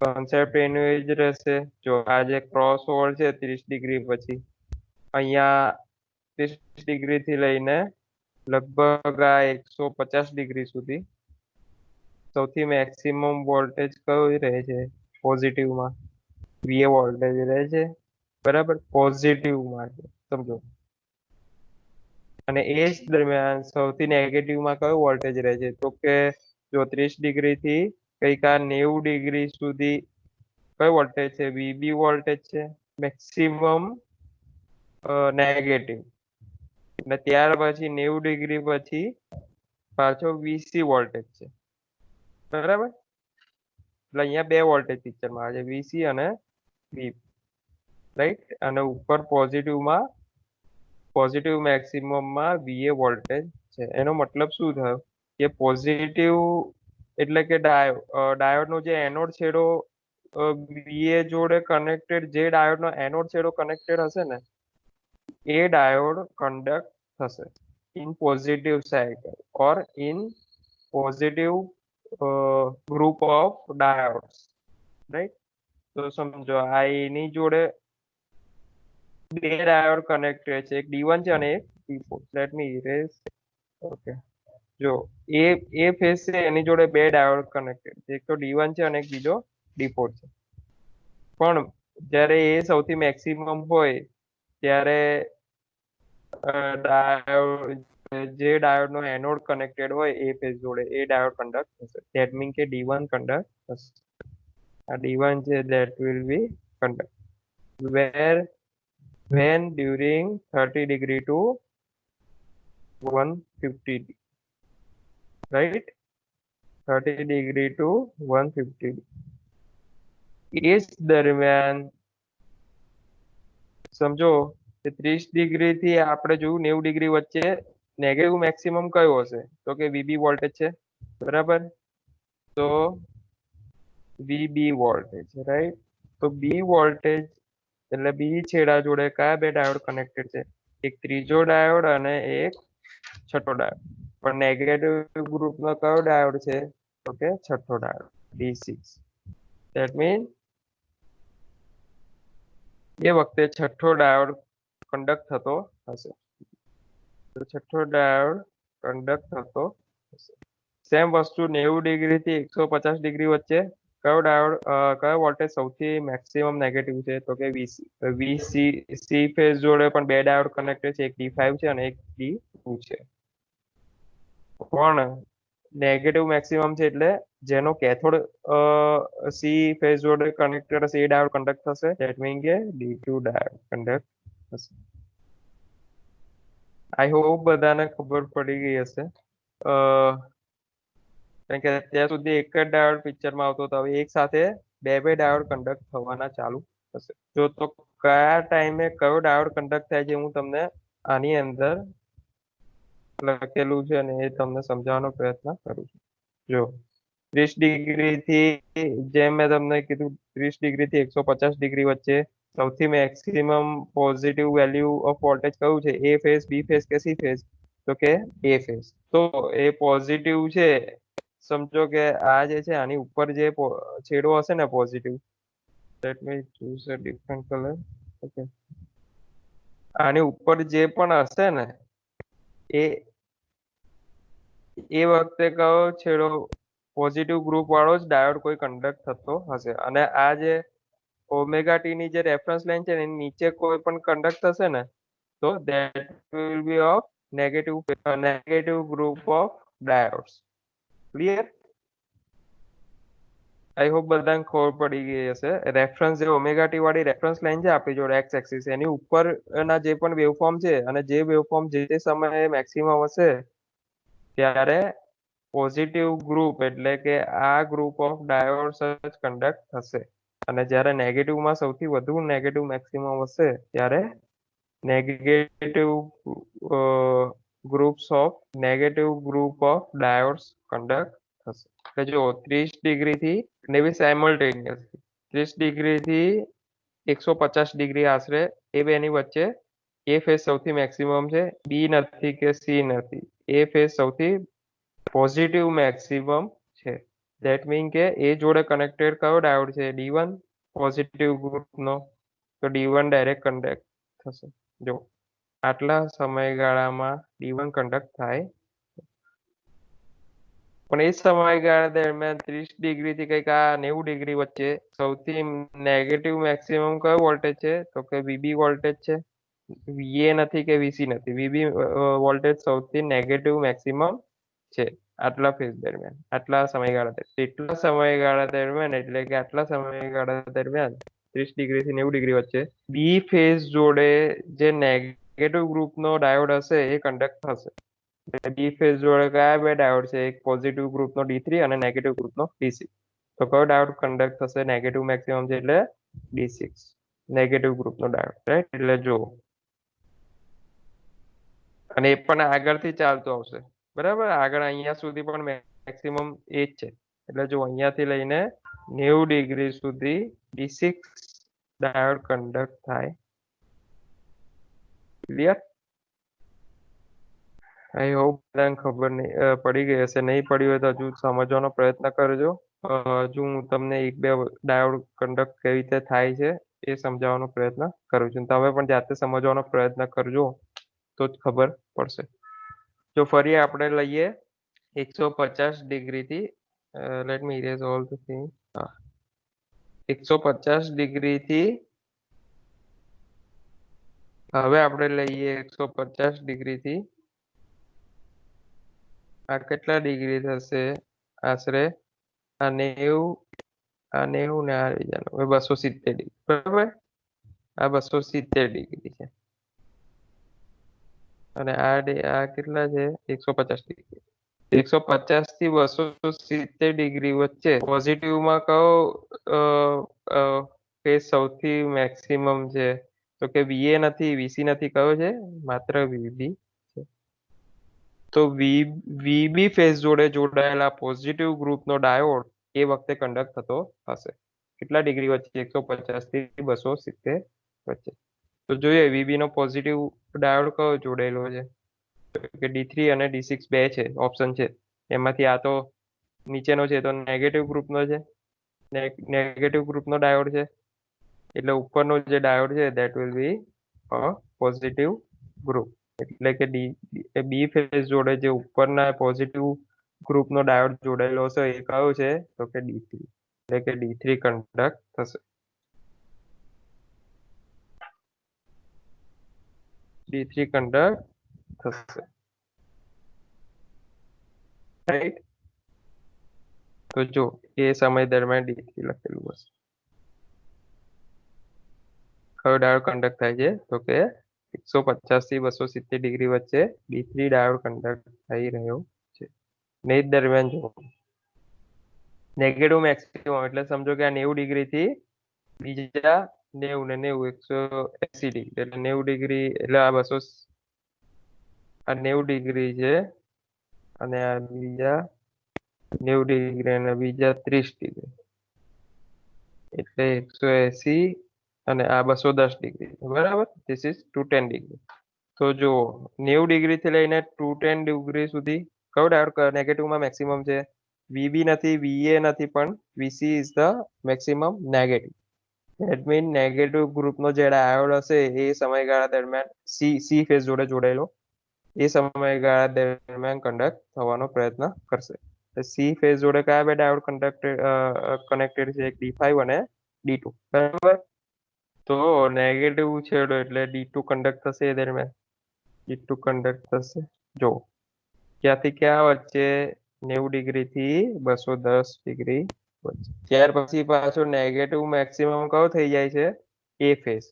કોન્સેપ્ટ એનું એ જ રહેશે. જો આ જે ક્રોસ ઓવર છે 30 ડિગ્રી પછી અહીંયા 30 ડિગ્રી થી લઈને લગભગ આ 150 ડિગ્રી સુધી સૌથી મેક્સિમમ વોલ્ટેજ કયો રહે છે પોઝિટિવમાં? VA વોલ્ટેજ રહે છે, બરાબર, પોઝિટિવમાં સમજો. અને એ જ દરમિયાન સૌથી નેગેટિવમાં કયો વોલ્ટેજ રહે છે? તો કે જો 30 ડિગ્રી થી કંઈક આ 90 ડિગ્રી સુધી કયો વોલ્ટેજ છે? VB વોલ્ટેજ છે મેક્સિમમ નેગેટિવ. અને ત્યાર પછી 90 ડિગ્રી પછી પાછો VC વોલ્ટેજ છે, બરાબર. એટલે અહીંયા બે વોલ્ટેજ પિક્ચરમાં આવે છે, VC અને VB, રાઈટ. અને ઉપર પોઝિટિવ મેક્સિમમમાં VA વોલ્ટેજ છે. એનો મતલબ શું થયો કે પોઝિટિવ એટલે કે ડાયોડનો જે એનોડ છેડો VA જોડે કનેક્ટેડ, જે ડાયોડનો એનોડ છેડો કનેક્ટેડ હશે ને એ ડાયોડ કન્ડક્ટ થશે in positive cycle or in positive group of diodes, right. તો સમજો આ એની જોડે બે ડાયોડ કનેક્ટેડ છે, એક D1 છે અને એક D4. Let me erase. Okay, જો એ ફેઝ છે એની જોડે બે ડાયોડ કનેક્ટેડ છે, એક તો D1 છે અને એક બીજો D4 છે. પણ જ્યારે એ સૌથી મેક્સિમમ હોય ત્યારે જે ડાયોડનો એનોડ કનેક્ટેડ હોય એ ફેઝ જોડે એ ડાયોડ કન્ડક્ટ થશે. ધેટ મીન કે D1 કન્ડક્ટ થશે. આ D1 છે that will be conduct where when during 30 degree to 150 degree, right? 30 degree to 150 degree. એ જ દરમિયાન સમજો કે 30 ડિગ્રી થી આપણે જોયું 90 ડિગ્રી વચ્ચે નેગેટિવ મેક્સિમમ કયો હશે? તો કે VB વોલ્ટેજ છે, બરાબર. તો VB વોલ્ટેજ, રાઈટ. તો B વોલ્ટેજ એટલે B છેડા જોડે કયા બે ડાયોડ કનેક્ટેડ છે? એક ત્રીજો ડાયોડ અને એક છઠ્ઠો ડાયોડ. પણ નેગેટિવ ગ્રુપનો કયો ડાયોડ છે? તો કે છઠ્ઠો ડાયોડ D6. ધેટ મીન એ વખતે છઠ્ઠો ડાયોડ કન્ડક્ટ થતો હશે. તો છઠ્ઠો ડાયોડ કન્ડક્ટ થતો હશે. સેમ વસ્તુ 90 ડિગ્રી થી 150 ડિગ્રી વચ્ચે કયો વોલ્ટેજ સૌથી મેક્સિમમ નેગેટિવ છે? તો કે VC. સી ફેઝ જોડે પણ બે ડાયોડ કનેક્ટેડ છે, એક D5 છે અને એક D2 છે. પણ નેગેટિવ મેક્સિમમ છે એટલે જેનો કેથોડ સી ફેઝ જોડે કનેક્ટેડ હશે એ ડાયોડ કન્ડક્ટ થશે. ધેટ મીન કે D2 ડાયોડ કન્ડક્ટ થશે. આઈ હોપ બધાને ખબર પડી ગઈ હશે. કારણ કે અત્યાર સુધી એક જ ડાયોડ પિક્ચરમાં આવતો હતો, હવે એક સાથે બે ડાયોડ કન્ડક્ટ થવાના ચાલુ થશે. જો તો કયા ટાઈમે કયો ડાયોડ કન્ડક્ટ થાય છે હું તમને આની અંદર લખેલું છે અને એ તમને સમજાવવાનો પ્રયત્ન કરું છું. જો 30 ડિગ્રી થી, જેમ મેં તમને કીધું, 30 ડિગ્રી થી 150 ડિગ્રી વચ્ચે સૌથી maximum positive value of voltage કયું છે? એ ફેઝ, બી ફેઝ કે સી ફેઝ? તો કે એ ફેઝ. તો એ પોઝિટિવ છે. સમજો કે આ જે છે આની ઉપર જે છેડો હશે ને પોઝિટિવ, લેટ મી ચૂઝ અ ડિફરન્ટ કલર. ઓકે, આની ઉપર જે પણ હશે ને એ વખતે કયો છેડો પોઝિટિવ ગ્રુપ વાળો જ ડાયોડ કોઈ કન્ડક્ટ થતો હશે. અને આ જે ઓમેગા ટી ની જે રેફરન્સ લાઈન છે એની નીચે કોઈ પણ કન્ડક્ટ થશે ને તો that will be of negative group of diodes. Clear? I hope બધાને ખબર પડી ગઈ હશે. રેફરન્સ જે ઓમેગા ટી વાળી રેફરન્સ લાઈન છે આપણી જોડે એક્સ એક્સિસ, એની ઉપરના જે પણ વેવફોર્મ છે અને જે વેવફોર્મ જે તે સમયે મેક્સિમમ હશે ત્યારે પોઝિટિવ ગ્રુપ એટલે કે આ ગ્રુપ ઓફ ડાયોડ્સ જ કન્ડક્ટ થશે. અને જ્યારે નેગેટિવમાં સૌથી વધુ નેગેટિવ મેક્સિમમ હશે ત્યારે negative group of diodes conduct થશે. એટલે જો 30 ડિગ્રી થી ને બી સાયમલ્ટેનિયસ 30 ડિગ્રી થી 150 ડિગ્રી આશરે એ બેની વચ્ચે એ ફેઝ સૌથી મેક્સિમમ છે, બી નથી કે સી નથી, એ ફેઝ સૌથી પોઝિટિવ મેક્સિમમ છે. ધેટ મીન કે એ જોડે કનેક્ટેડ કયો ડાયોડ છે, D1 પોઝિટિવ ગ્રુપનો, તો D1 ડાયરેક્ટ કન્ડક્ટ થશે. જો આટલા સમયગાળામાં D1 કન્ડક્ટ થાય, પણ એ સમયગાળા દરમિયાન 30 ડિગ્રી થી કંઈક આ 90 ડિગ્રી વચ્ચે સૌથી નેગેટિવ મેક્સિમમ કયો વોલ્ટેજ છે, તો કે VB વોલ્ટેજ છે. VA નથી કે VC નથી, VB વોલ્ટેજ સૌથી નેગેટિવ મેક્સિમમ છે આટલા ફેઝ દરમિયાન, આટલા સમયગાળા દરમિયાન. એટલા સમયગાળા દરમિયાન એટલે કે આટલા સમયગાળા દરમિયાન 30 ડિગ્રી થી 90 ડિગ્રી વચ્ચે બી ફેઝ જોડે જે નેગેટિવ ગ્રુપનો ડાયોડ હશે એ કન્ડક્ટ થશે. ડી ફેઝ જોડે કયા બે ડાયોડ છે, એક પોઝિટિવ ગ્રુપનો D3 અને નેગેટિવ ગ્રુપનો D6. તો કયો ડાયોડ કન્ડક્ટ થશે, નેગેટિવ મેક્સિમમ છે એટલે D6 નેગેટિવ ગ્રુપનો ડાયોડ, રાઈટ. એટલે જો અને એ પણ આગળથી ચાલતો આવશે, બરાબર. આગળ અહીંયા સુધી પણ મેક્સિમમ એ જ છે. એટલે જો અહીંયાથી લઈને 90 ડિગ્રી સુધી D6 ડાયોડ કન્ડક્ટ થાય. ક્લિયર? આઈ હોપ બધાને ખબર નહીં પડી ગઈ હશે. નહીં પડી હોય તો હજુ સમજવાનો પ્રયત્ન કરજો. હજુ હું તમને એક બે ડાયોડ કન્ડક્ટ કેવી રીતે થાય છે એ સમજાવવાનો પ્રયત્ન કરું છું. તમે પણ જાતે સમજવાનો પ્રયત્ન કરજો તો જ ખબર પડશે. જો ફરી આપણે લઈએ 150 ડિગ્રીથી, let me erase all the thing. 150 ડિગ્રીથી હવે આપણે લઈએ 150 ડિગ્રીથી આ કેટલા ડિગ્રી થશે, આશરે આ 90 ને આ બીજાનું 270 ડિગ્રી, બરાબર. આ 270 ડિગ્રી છે અને આ કેટલા છે, 150 ડિગ્રી. 150 થી 270 ડિગ્રી વચ્ચે પોઝિટિવમાં કયો ફેઝ સૌથી મેક્સિમમ છે, તો કે VA નથી, VC નથી, કયો છે, માત્ર VB છે. તો VB ફેઝ જોડે જોડાયેલા પોઝિટિવ ગ્રુપનો ડાયોડ એ વખતે કન્ડક્ટ થતો હશે. કેટલા ડિગ્રી વચ્ચે, 150 થી 270 વચ્ચે. તો જોઈએ VB નો પોઝિટિવ ડાયોડ કયો જોડાયેલો છે, કે D3 અને D6 બે છે ઓપ્શન છે. એમાંથી આ તો નીચેનો છે તો નેગેટિવ ગ્રુપનો છે, નેગેટિવ ગ્રુપનો ડાયોડ છે. એટલે ઉપરનો જે ડાયોડ છે that will B positive group. એટલે કે બી ફેઝ જોડે જે ઉપરના પોઝિટિવ ગ્રુપનો ડાયોડ જોડાયેલો હશે એ કયો છે, તો કે D3. એટલે કે D3 કન્ડક્ટ થશે. D3 કન્ડક્ટ થશે, રાઈટ. તો જો એ સમય દરમિયાન D3 લખેલું હશે. કયો ડાયોડ કન્ડક્ટ થાય છે, તો કે 150 થી 270 ડિગ્રી વચ્ચે D3 ડાયોડ કન્ડક્ટ થઈ રહ્યો છે. ને એ દરમિયાન જો નેગેટિવ મેક્સિમમ એટલે સમજો કે આ 90 ડિગ્રીથી બીજા 90 ને 90 180 ડિગ્રી એટલે 90 ડિગ્રી એટલે આ 90 ડિગ્રી છે અને આ બીજા 90 ડિગ્રી અને બીજા 30 ડિગ્રી એટલે 180 અને આ 210 ડિગ્રી, બરાબર. This is 210 degree. તો જો 90 ડિગ્રીથી લઈને 210 ડિગ્રી સુધી કયો ડાયોડ નેગેટિવમાં મેક્સિમમ છે, VB નથી, VA નથી, પણ VC is the maximum negative. That mean negative ગ્રુપનો જે ડાયોડ હશે એ સમયગાળા દરમિયાન સી ફેઝ જોડે જોડાયેલો એ સમયગાળા દરમિયાન કન્ડક્ટ થવાનો પ્રયત્ન કરશે. સી ફેઝ જોડે કયા બે ડાયોડ કનેક્ટેડ છે, એક D5 અને D2, બરાબર. તો નેગેટિવ છેડો એટલે D2 કન્ડક્ટ થશે એ દરમિયાન, D2 કન્ડક્ટ થશે. જો ક્યાંથી ક્યાં વચ્ચે, 90 ડિગ્રીથી 210 ડિગ્રી વચ્ચે. ત્યાર પછી પાછો નેગેટિવ મેક્સિમમ કયો થઈ જાય છે? એ ફેઝ.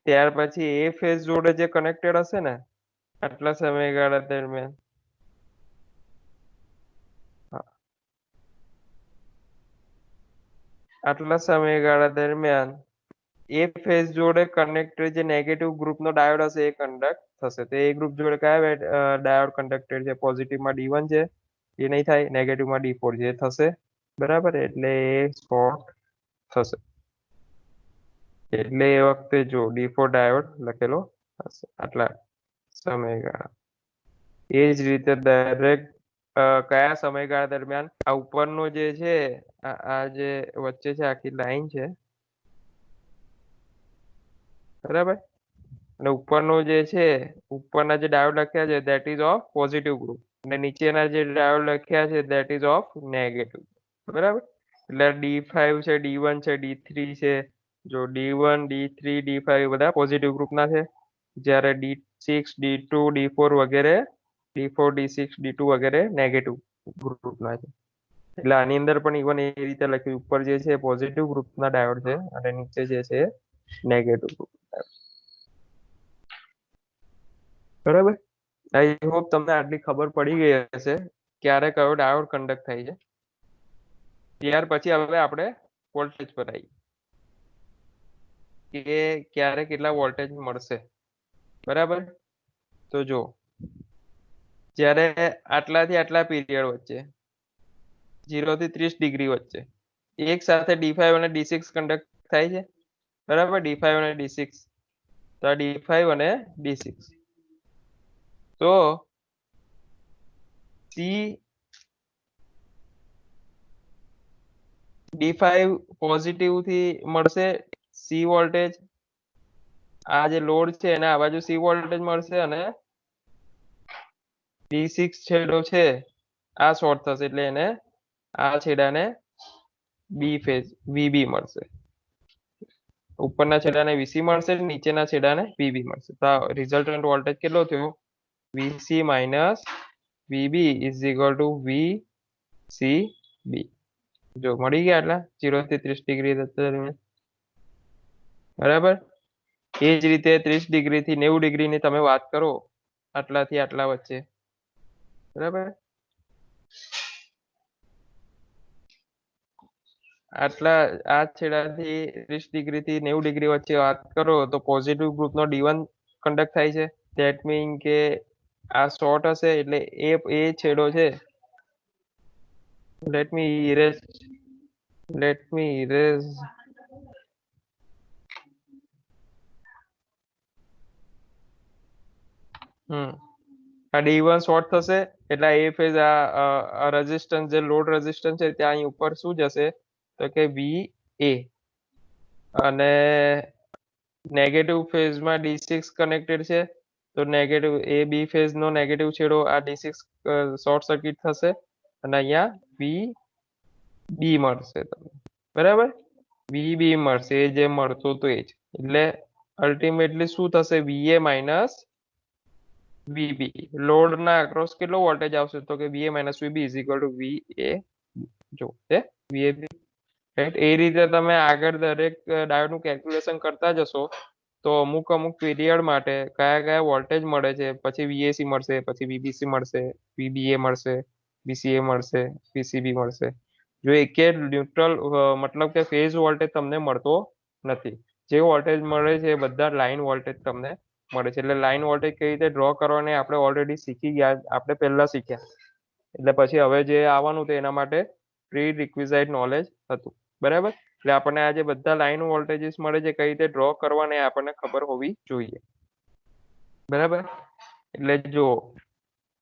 ત્યાર પછી એ ફેઝ જોડે જે કનેક્ટેડ હશે ને આટલા સમયગાળા દરમિયાન, હા, આટલા સમયગાળા દરમિયાન એ ફેઝ જોડે કનેક્ટેડ જે નેગેટિવ ગ્રુપનો ડાયોડ હશે એ કન્ડક્ટ થશે. તો એ ગ્રુપ જોડે કયા ડાયોડ કન્ડક્ટેડ છે? પોઝિટિવમાં D1 છે, એ નહીં થાય. નેગેટિવમાં D4 છે, એ થશે. બરાબર, એટલે એ શોર્ટ થશે. એટલે એ વખતે જો D4 ડાયોડ લખેલો હશે આટલા સમયગાળા. એ જ રીતે દરેક કયા સમયગાળા દરમિયાન આ ઉપરનો જે છે આ જે વચ્ચે છે આખી લાઈન છે, બરાબર, અને ઉપરનો જે છે ઉપરના જે ડાયોડ લખ્યા છે that ease of positive group, અને નીચેના જે ડાયોડ લખ્યા છે ધેટ ઇઝ ઓફ નેગેટિવ. બરાબર, એટલે D5 છે, D1 છે, D3 છે. જો D1 D3 D5 બધા પોઝિટિવ ગ્રુપના છે, જ્યારે D6 D2 D4 વગેરે D4 D6 D2 વગેરે નેગેટિવ ગ્રુપના છે. એટલે આની અંદર પણ ઇવન એ રીતે લખ્યું, ઉપર જે છે પોઝિટિવ ગ્રુપના ડાયોડ છે અને નીચે જે છે નેગેટિવ ગ્રુપ. બરાબર, આઈ હોપ તમને આટલી ખબર પડી ગઈ હશે ક્યારે કયો ડાયોડ કન્ડક્ટ થાય છે. ત્યાર પછી હવે આપણે વોલ્ટેજ પર આવીએ કે ક્યારે કેટલા વોલ્ટેજ મળશે. બરાબર, તો જો જ્યારે આટલાથી આટલા પીરિયડ વચ્ચે 0 થી 30 ડિગ્રી વચ્ચે એક સાથે D5 અને D6 કન્ડક્ટ થાય છે. બરાબર, D5 અને D6, તો આ D5 અને D6, તો D5 પોઝિટિવ થી મળશે C વોલ્ટેજ, આ જે લોડ છે એને આ બાજુ C વોલ્ટેજ મળશે, અને D6 છેડો છે આ શોર્ટ થશે એટલે એને આ છેડાને B ફેઝ VB મળશે. ઉપરના છેડાને VC મળશે, નીચેના છેડાને VB મળશે. તો રિઝલ્ટન્ટ વોલ્ટેજ કેટલો થયો? VC minus VB is equal two VCB. જો મળી ગયા આટલા 0 થી 30 ડિગ્રી દરમિયાન. બરાબર, એ જ રીતે 30 ડિગ્રી થી 90 ડિગ્રીની તમે વાત કરો આટલાથી આટલા વચ્ચે. બરાબર, આટલા આ છેડાથી 30 ડિગ્રી થી 90 ડિગ્રી વચ્ચે વાત કરો તો પોઝિટિવ ગ્રુપનો D1 કન્ડક્ટ થાય છે. ધેટ મીન કે આ શોર્ટ હશે એટલે એ છેડો છે. લેટ મી ઇરેઝ આ D1 શોર્ટ થશે એટલે એ ફેઝ આ રેઝિસ્ટન્સ જે લોડ રેઝિસ્ટન્સ છે ત્યાં અહીં ઉપર શું જશે તો કે VA, અને નેગેટિવ ફેઝમાં D6 કનેક્ટેડ છે, તો નેગેટિવ એ બી ફેઝનો નેગેટિવ છેડો આ D6 શોર્ટ સર્કિટ થશે અને અહીંયા VB મળશે તમને. બરાબર, VB મળશે, એ જે મળતું હતું એ જ. એટલે અલ્ટિમેટલી શું થશે? VA minus VB. લોડના અક્રોસ કેટલો વોલ્ટેજ આવશે તો કે VA minus VB is equal two VA. જો છે VAB, રાઈટ. એ રીતે તમે આગળ દરેક ડાયોડનું કેલ્ક્યુલેશન કરતા જશો તો અમુક પીરિયડ માટે કયા કયા વોલ્ટેજ મળે છે, પછી VAC મળશે, પછી VBC મળશે, VBA મળશે, VCA મળશે, VCB મળશે. જો એકે ન્યુટ્રલ મતલબ કે ફેઝ વોલ્ટેજ તમને મળતો નથી. જે વોલ્ટેજ મળે છે એ બધા લાઇન વોલ્ટેજ તમને મળે છે. એટલે લાઇન વોલ્ટેજ કઈ રીતે ડ્રો કરવાને આપણે ઓલરેડી શીખી ગયા, આપણે પહેલા શીખ્યા. એટલે પછી હવે જે આવવાનું હતું એના માટે પ્રી રિક્વિઝાઇટ નોલેજ હતું. બરાબર, એટલે આપણને આ જે બધા લાઇન વોલ્ટેજીસ મળે છે કઈ રીતે ડ્રો કરવાને આપણને ખબર હોવી જોઈએ. બરાબર, એટલે જો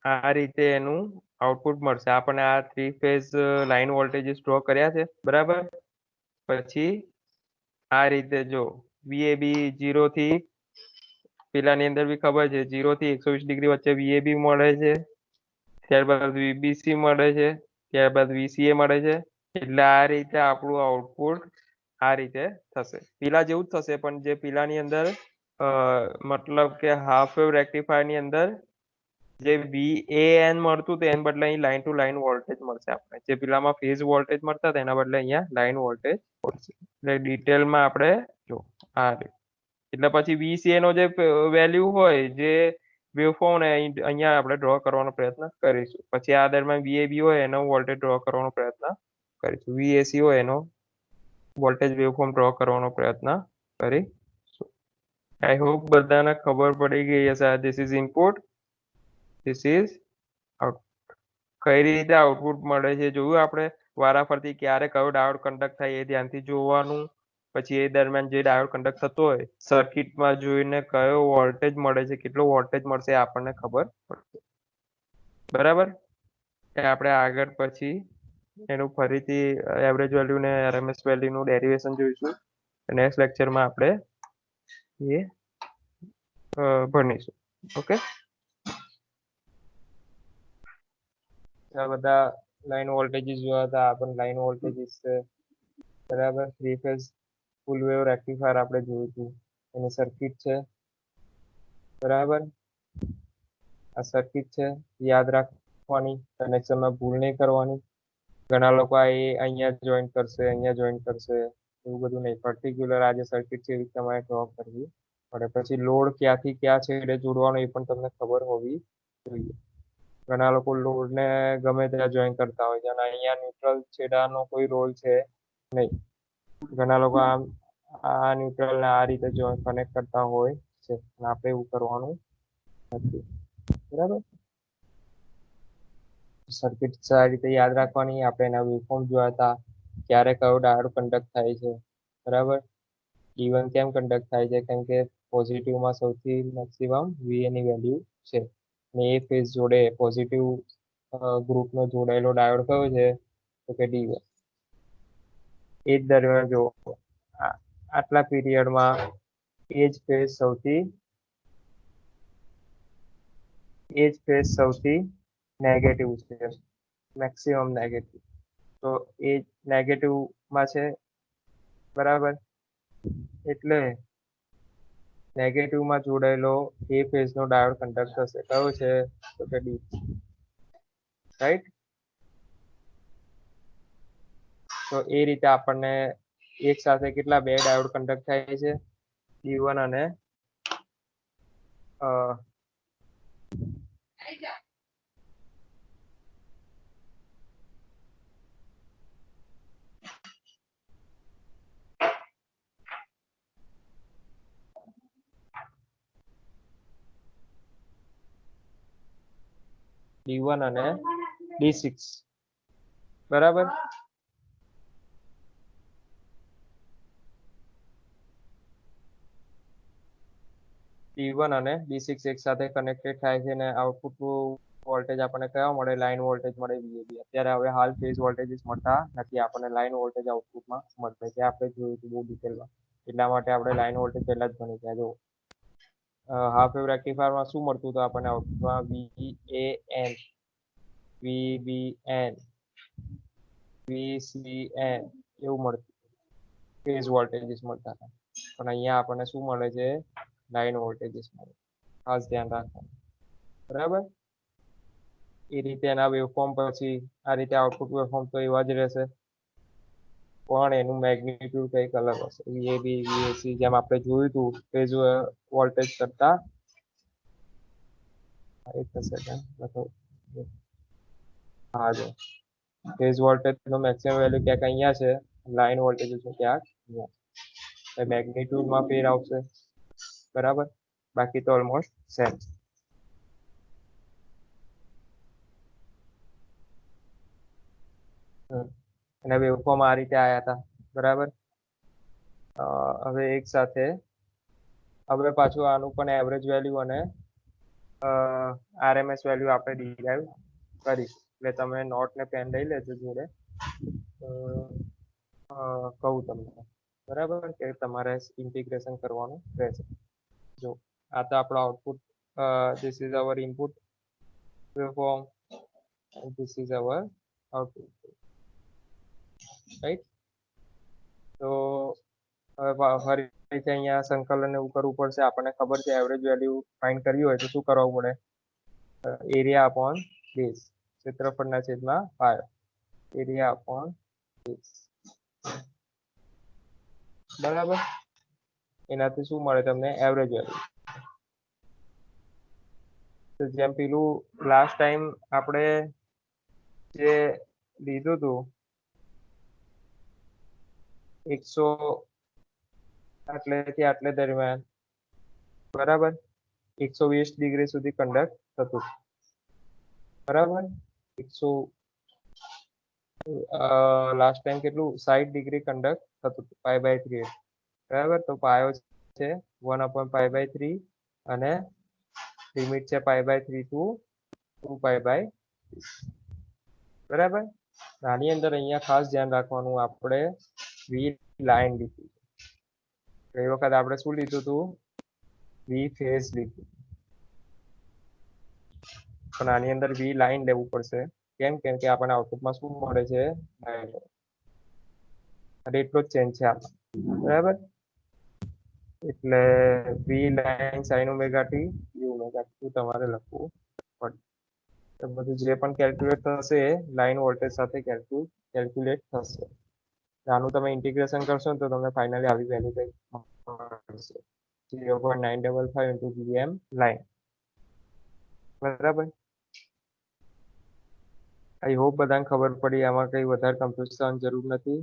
આ રીતે એનું આઉટપુટ મળશે આપણને. આ 3 ફેઝ લાઇન વોલ્ટેજીસ ડ્રો કર્યા છે. બરાબર, પછી આ રીતે જો VAB 0 થી પેલાની અંદર બી ખબર છે 0 થી 120 ડિગ્રી વચ્ચે VAB મળે છે, ત્યારબાદ VBC મળે છે, ત્યારબાદ VCA મળે છે. એટલે આ રીતે આપણું આઉટપુટ આ રીતે થશે. પીલા જેવું જ થશે, પણ જે પીલાની અંદર મતલબ કે હાફ વેવ રેક્ટિફાયરની અંદર જે VAN મળતું હતું એને બદલે અહીં લાઈન ટુ લાઈન વોલ્ટેજ મળશે આપણે. જે પેલામાં ફેઝ વોલ્ટેજ મળતા હતા એના બદલે અહીંયા લાઈન વોલ્ટેજ મળશે. એટલે ડિટેલમાં આપણે જો આ રહ્યું. એટલે પછી VCA નો જે વેલ્યુ હોય જે વેવફોર્મ ને અહીંયા આપણે ડ્રો કરવાનો પ્રયત્ન કરીશું. પછી આ દરમિયાન VAB હોય એનો વોલ્ટેજ ડ્રો કરવાનો પ્રયત્ન કરીશું. VAC હોય એનો વોલ્ટેજ વેવફોર્મ ડ્રો કરવાનો પ્રયત્ન કરીશું. આઈ હોપ બધાને ખબર પડી ગઈ હશે. This is input, this is output. કઈ રીતે આઉટપુટ મળે છે જોયું આપણે. વારાફરતી ક્યારે કયો ડાયોડ કન્ડક્ટ થાય એ ધ્યાનથી જોવાનું. પછી એ દરમિયાન જે ડાયોડ કન્ડક્ટ થતો હોય સર્કિટમાં જોઈને કયો વોલ્ટેજ મળે છે, કેટલો વોલ્ટેજ મળશે એ આપણને ખબર પડશે. બરાબર. એ આપણે આગળ પછી એનું ફરીથી એવરેજ વેલ્યુ ને RMS વેલ્યુ નું ડેરિવેશન જોઈશું. નેક્સ્ટ લેક્ચરમાં આપણે એ ભણીશું. ઓકે. આ બધા લાઈન વોલ્ટેજીસ જોયા હતા. આપણે લાઈન વોલ્ટેજીસ છે બરાબર. 3 ફેઝ ફૂલ વેવ રેક્ટિફાયર આપણે જોયું હતું. એની સર્કિટ છે બરાબર. આ સર્કિટ છે, યાદ રાખવાની, કનેક્શનમાં ભૂલ નહીં કરવાની. ઘણા લોકો આ અહીંયા જોઈન કરશે, અહીંયા જોઈન કરશે, એવું બધું નહીં. પર્ટિક્યુલર આ જે સર્કિટ છે એવી તમારે ડ્રો કરવી પડે. પછી લોડ ક્યાંથી ક્યાં છેડે જોડવાનો એ પણ તમને ખબર હોવી જોઈએ. ઘણા લોકો લોડને ગમે ત્યાં જોઈન કરતા હોય છે અને અહીંયા ન્યુટ્રલ છેડાનો કોઈ રોલ છે નહીં. ઘણા લોકો આ ન્યુટ્રલ ને આ રીતે જોઈન કનેક્ટ કરતા હોય છે. આપણે એવું કરવાનું નથી. બરાબર. સર્કિટ આ રીતે યાદ રાખવાની. આપણે એના વેવફોર્મ જોયા હતા. ક્યારે કયો ડાયોડ કન્ડક્ટ થાય છે બરાબર. D1 કેમ કન્ડક્ટ થાય છે? કેમ કે પોઝિટિવમાં સૌથી મેક્સિમમ VA ની વેલ્યુ છે. ને એ ફેઝ જોડે પોઝિટિવ ગ્રુપનો જોડાયેલો ડાયોડ કયો છે? તો કે D1. એ જ દરમિયાન જો આટલા પીરિયડમાં એ જ ફેઝ સૌથી નેગેટિવ છે, મેક્સિમમ નેગેટિવ. તો એ નેગેટિવમાં છે બરાબર. એટલે નેગેટિવમાં જોડાયેલો એ ફેઝનો ડાયોડ કન્ડક્ટ થશે. કયો છે? તો કે D. રાઈટ. તો એ રીતે આપણને એક સાથે કેટલા બે ડાયોડ કન્ડક્ટ થાય છે? D1 અને D1 અને D6 બરાબર. D1 અને D6 એક સાથે કનેક્ટેડ થાય છે અને આઉટપુટ વોલ્ટેજ આપણને કયા મળે? લાઈન વોલ્ટેજ મળે, VAB. અત્યારે હવે હાલ ફેઝ વોલ્ટેજીસ મળતા નથી. આપણને લાઈન વોલ્ટેજ આઉટપુટમાં મળશે. જે આપણે જોયું હતું બહુ ડિટેલમાં. એટલા માટે આપણે લાઈન વોલ્ટેજ પહેલા જ ભણી ગયા. જો હાફ વેવ રેક્ટિફાયરમાં શું મળતું હતું આપણને આઉટપુટમાં? VAN, VBN, VCN એવું મળતું. ફેઝ વોલ્ટેજીસ મળતા હતા. પણ અહીંયા આપણને શું મળે છે? લાઈન વોલ્ટેજીસ મળે. ખાસ ધ્યાન રાખવાનું બરાબર. એ રીતે એના વેવફોર્મ પછી આ રીતે આઉટપુટ વેવફોર્મ તો એવા જ રહેશે, પણ એનું મેગ્નિટ્યુડ કંઈક અલગ હશે. VAB, VAC જેમ આપણે જોયું હતું ફેઝ વોલ્ટેજ કરતા. એક સેકન્ડ. હા, જો ફેઝ વોલ્ટેજ નો મેક્સિમમ વેલ્યુ ક્યાંક અહીંયા છે, લાઈન વોલ્ટેજ છે ક્યાંક અહીંયા. મેગ્નિટ્યુડમાં ફેર આવશે બરાબર. બાકી તો ઓલમોસ્ટ સેમ. અને વેવફોર્મ આ રીતે આવ્યા હતા બરાબર. હવે એક સાથે હવે પાછું આનું પણ એવરેજ વેલ્યુ અને RMS વેલ્યુ આપણે ડિરાઈવ કરીશું. એટલે તમે નોટ ને પેન લઈ લેજો જોડે. કહું તમને બરાબર કે તમારે ઇન્ટિગ્રેશન કરવાનું રહેશે. જો આ તો આપણો output, this is our input waveform and this is our output, right? તો હવે ફરીથી અહીંયા સંકલન એવું કરવું પડશે. આપણને ખબર છે એવરેજ વેલ્યુ ફાઇન્ડ કરવી હોય તો શું કરવું પડે? એરિયા અપોન બેઝ, ક્ષેત્રફળના છેદમાં પાયો, એરિયા અપોન બેઝ. બરાબર, એનાથી શું મળે તમને? Average value. તો જેમ પેલું લાસ્ટ ટાઈમ આપણે જે લીધું હતું 100 આટલેથી આટલે દરમિયાન, બરાબર, 120 ડિગ્રી સુધી કન્ડક્ટ થતું, બરાબર. 100 લાસ્ટ ટાઈમ કેટલું 60 ડિગ્રી કન્ડક્ટ થતું π/3, બરાબર. તો પાયો છે 1/π/3 અને લિમિટ છે π/3 ટુ 2π/3, બરાબર. આની અંદર અહીંયા ખાસ ધ્યાન રાખવાનું, આપણે વી લાઈન લીધી. ગઈ વખત આપણે શું લીધું હતું? વી ફેઝ લીધું. પણ આની અંદર વી લાઈન લેવું પડશે. કેમ? કેમ કે આપણને આઉટપુટમાં શું મળે છે? અને એટલો જ ચેન્જ છે આમાં, બરાબર. એટલે V line sine omega T U omega T તમારે લખવું પડે. બધું જે પણ કેલ્ક્યુલેટ થશે લાઈન વોલ્ટેજ સાથે કેલ્ક્યુલેટ થશે. આનું તમે ઇન્ટિગ્રેશન કરશો ને તો તમને ફાઇનલી આવી વેલ્યુ કંઈક મળશે, 0.955 ઇન્ટુ વીએમ લાઈન, બરાબર. આઈ હોપ બધાને ખબર પડી. આમાં કઈ વધારે કન્ફ્યુઝ થવાની જરૂર નથી.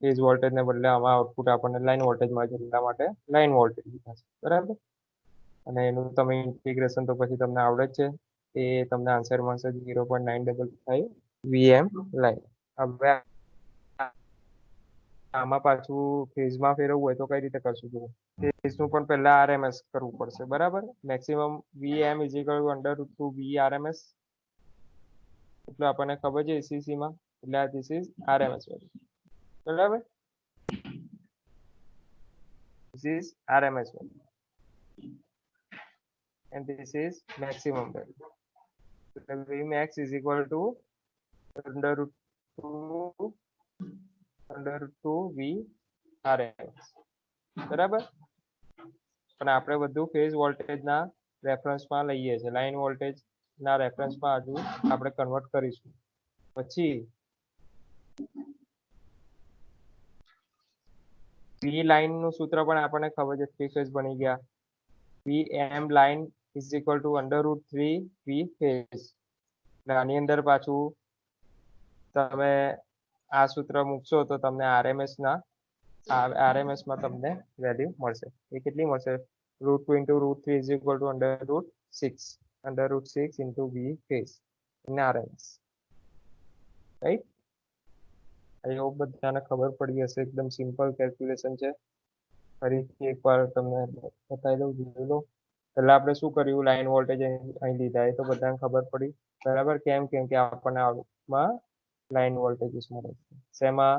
ફેઝ વોલ્ટેજ ને બદલે આમાં આઉટપુટ આપણને લાઈન વોલ્ટેજ મળે છે, એટલા માટે લાઈન વોલ્ટેજ થશે, બરાબર. અને એનું તમે ઇન્ટિગ્રેશન તો પછી તમને આવડે જ છે, એ તમને આન્સર મળશે 0.955 વીએમ લાઈન. હવે આમાં પાછું ફેઝમાં ફેરવવું હોય તો કઈ રીતે કરશું? જુઓ, ફેઝનું પણ પહેલા આરએમએસ કરવું પડશે, બરાબર. Maximum VM is equal to √2 V RMS, એટલે આપણને ખબર છે એસીસી માં, એટલે ધીસ ઇઝ આરએમએસ વેલ્યુ, બરાબર. This is RMS value and this is maximum value. So Vmax is equal to √2 V RMS, બરાબર. પણ આપણે બધું ફેઝ વોલ્ટેજના રેફરન્સમાં લઈએ છીએ, લાઈન વોલ્ટેજના રેફરન્સમાં હજુ આપણે કન્વર્ટ કરીશું. પછી વી લાઈનનું સૂત્ર પણ આપણને ખબર છે, થ્રી ફેઝ બની ગયા. VM line is equal to √3 V phase. આની અંદર પાછું તમે આ સૂત્ર મૂકશો તો તમને આરએમએસ માં તમને વેલ્યુ મળશે. એ કેટલી મળશે? √2 into √3 is equal to √6 into V phase in RMS, right. I hope બધાને ખબર પડી હશે. એકદમ સિમ્પલ કેલ્ક્યુલેશન છે. ફરીથી એકવાર તમને બતાવી દઉં, જોઈ લો. પહેલા આપણે શું કર્યું? લાઈન વોલ્ટેજ અહીં લીધા, એ તો બધાને ખબર પડી, બરાબર. કેમ? કેમ કે આપણને આઉટમાં લાઈન વોલ્ટેજીસ મળે છે. શેમાં?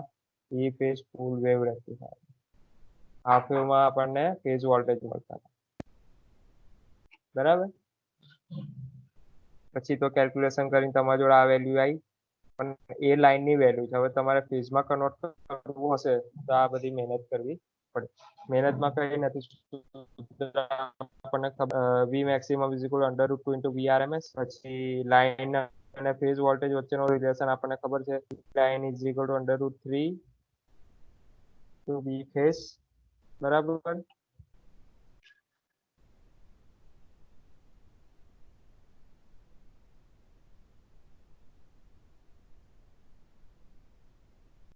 ઈ phase full wave rectifier. Half વેવમાં આપણને ફેઝ વોલ્ટેજ મળતા હતા, બરાબર. પછી તો કેલ્ક્યુલેશન કરીને તમારી જોડે આ વેલ્યુ આવી, પણ એ લાઈનની વેલ્યુ છે. હવે તમારે ફેઝમાં કન્વર્ટ કરવું હશે તો આ બધી મહેનત કરવી પડે. મહેનતમાં કઈ નથી, આપણને V maximum is equal √2 into V RMS. પછી લાઈન અને ફેઝ વોલ્ટેજ વચ્ચેનો રિલેશન આપણને ખબર છે, line is equal to √3 to V phase, બરાબર.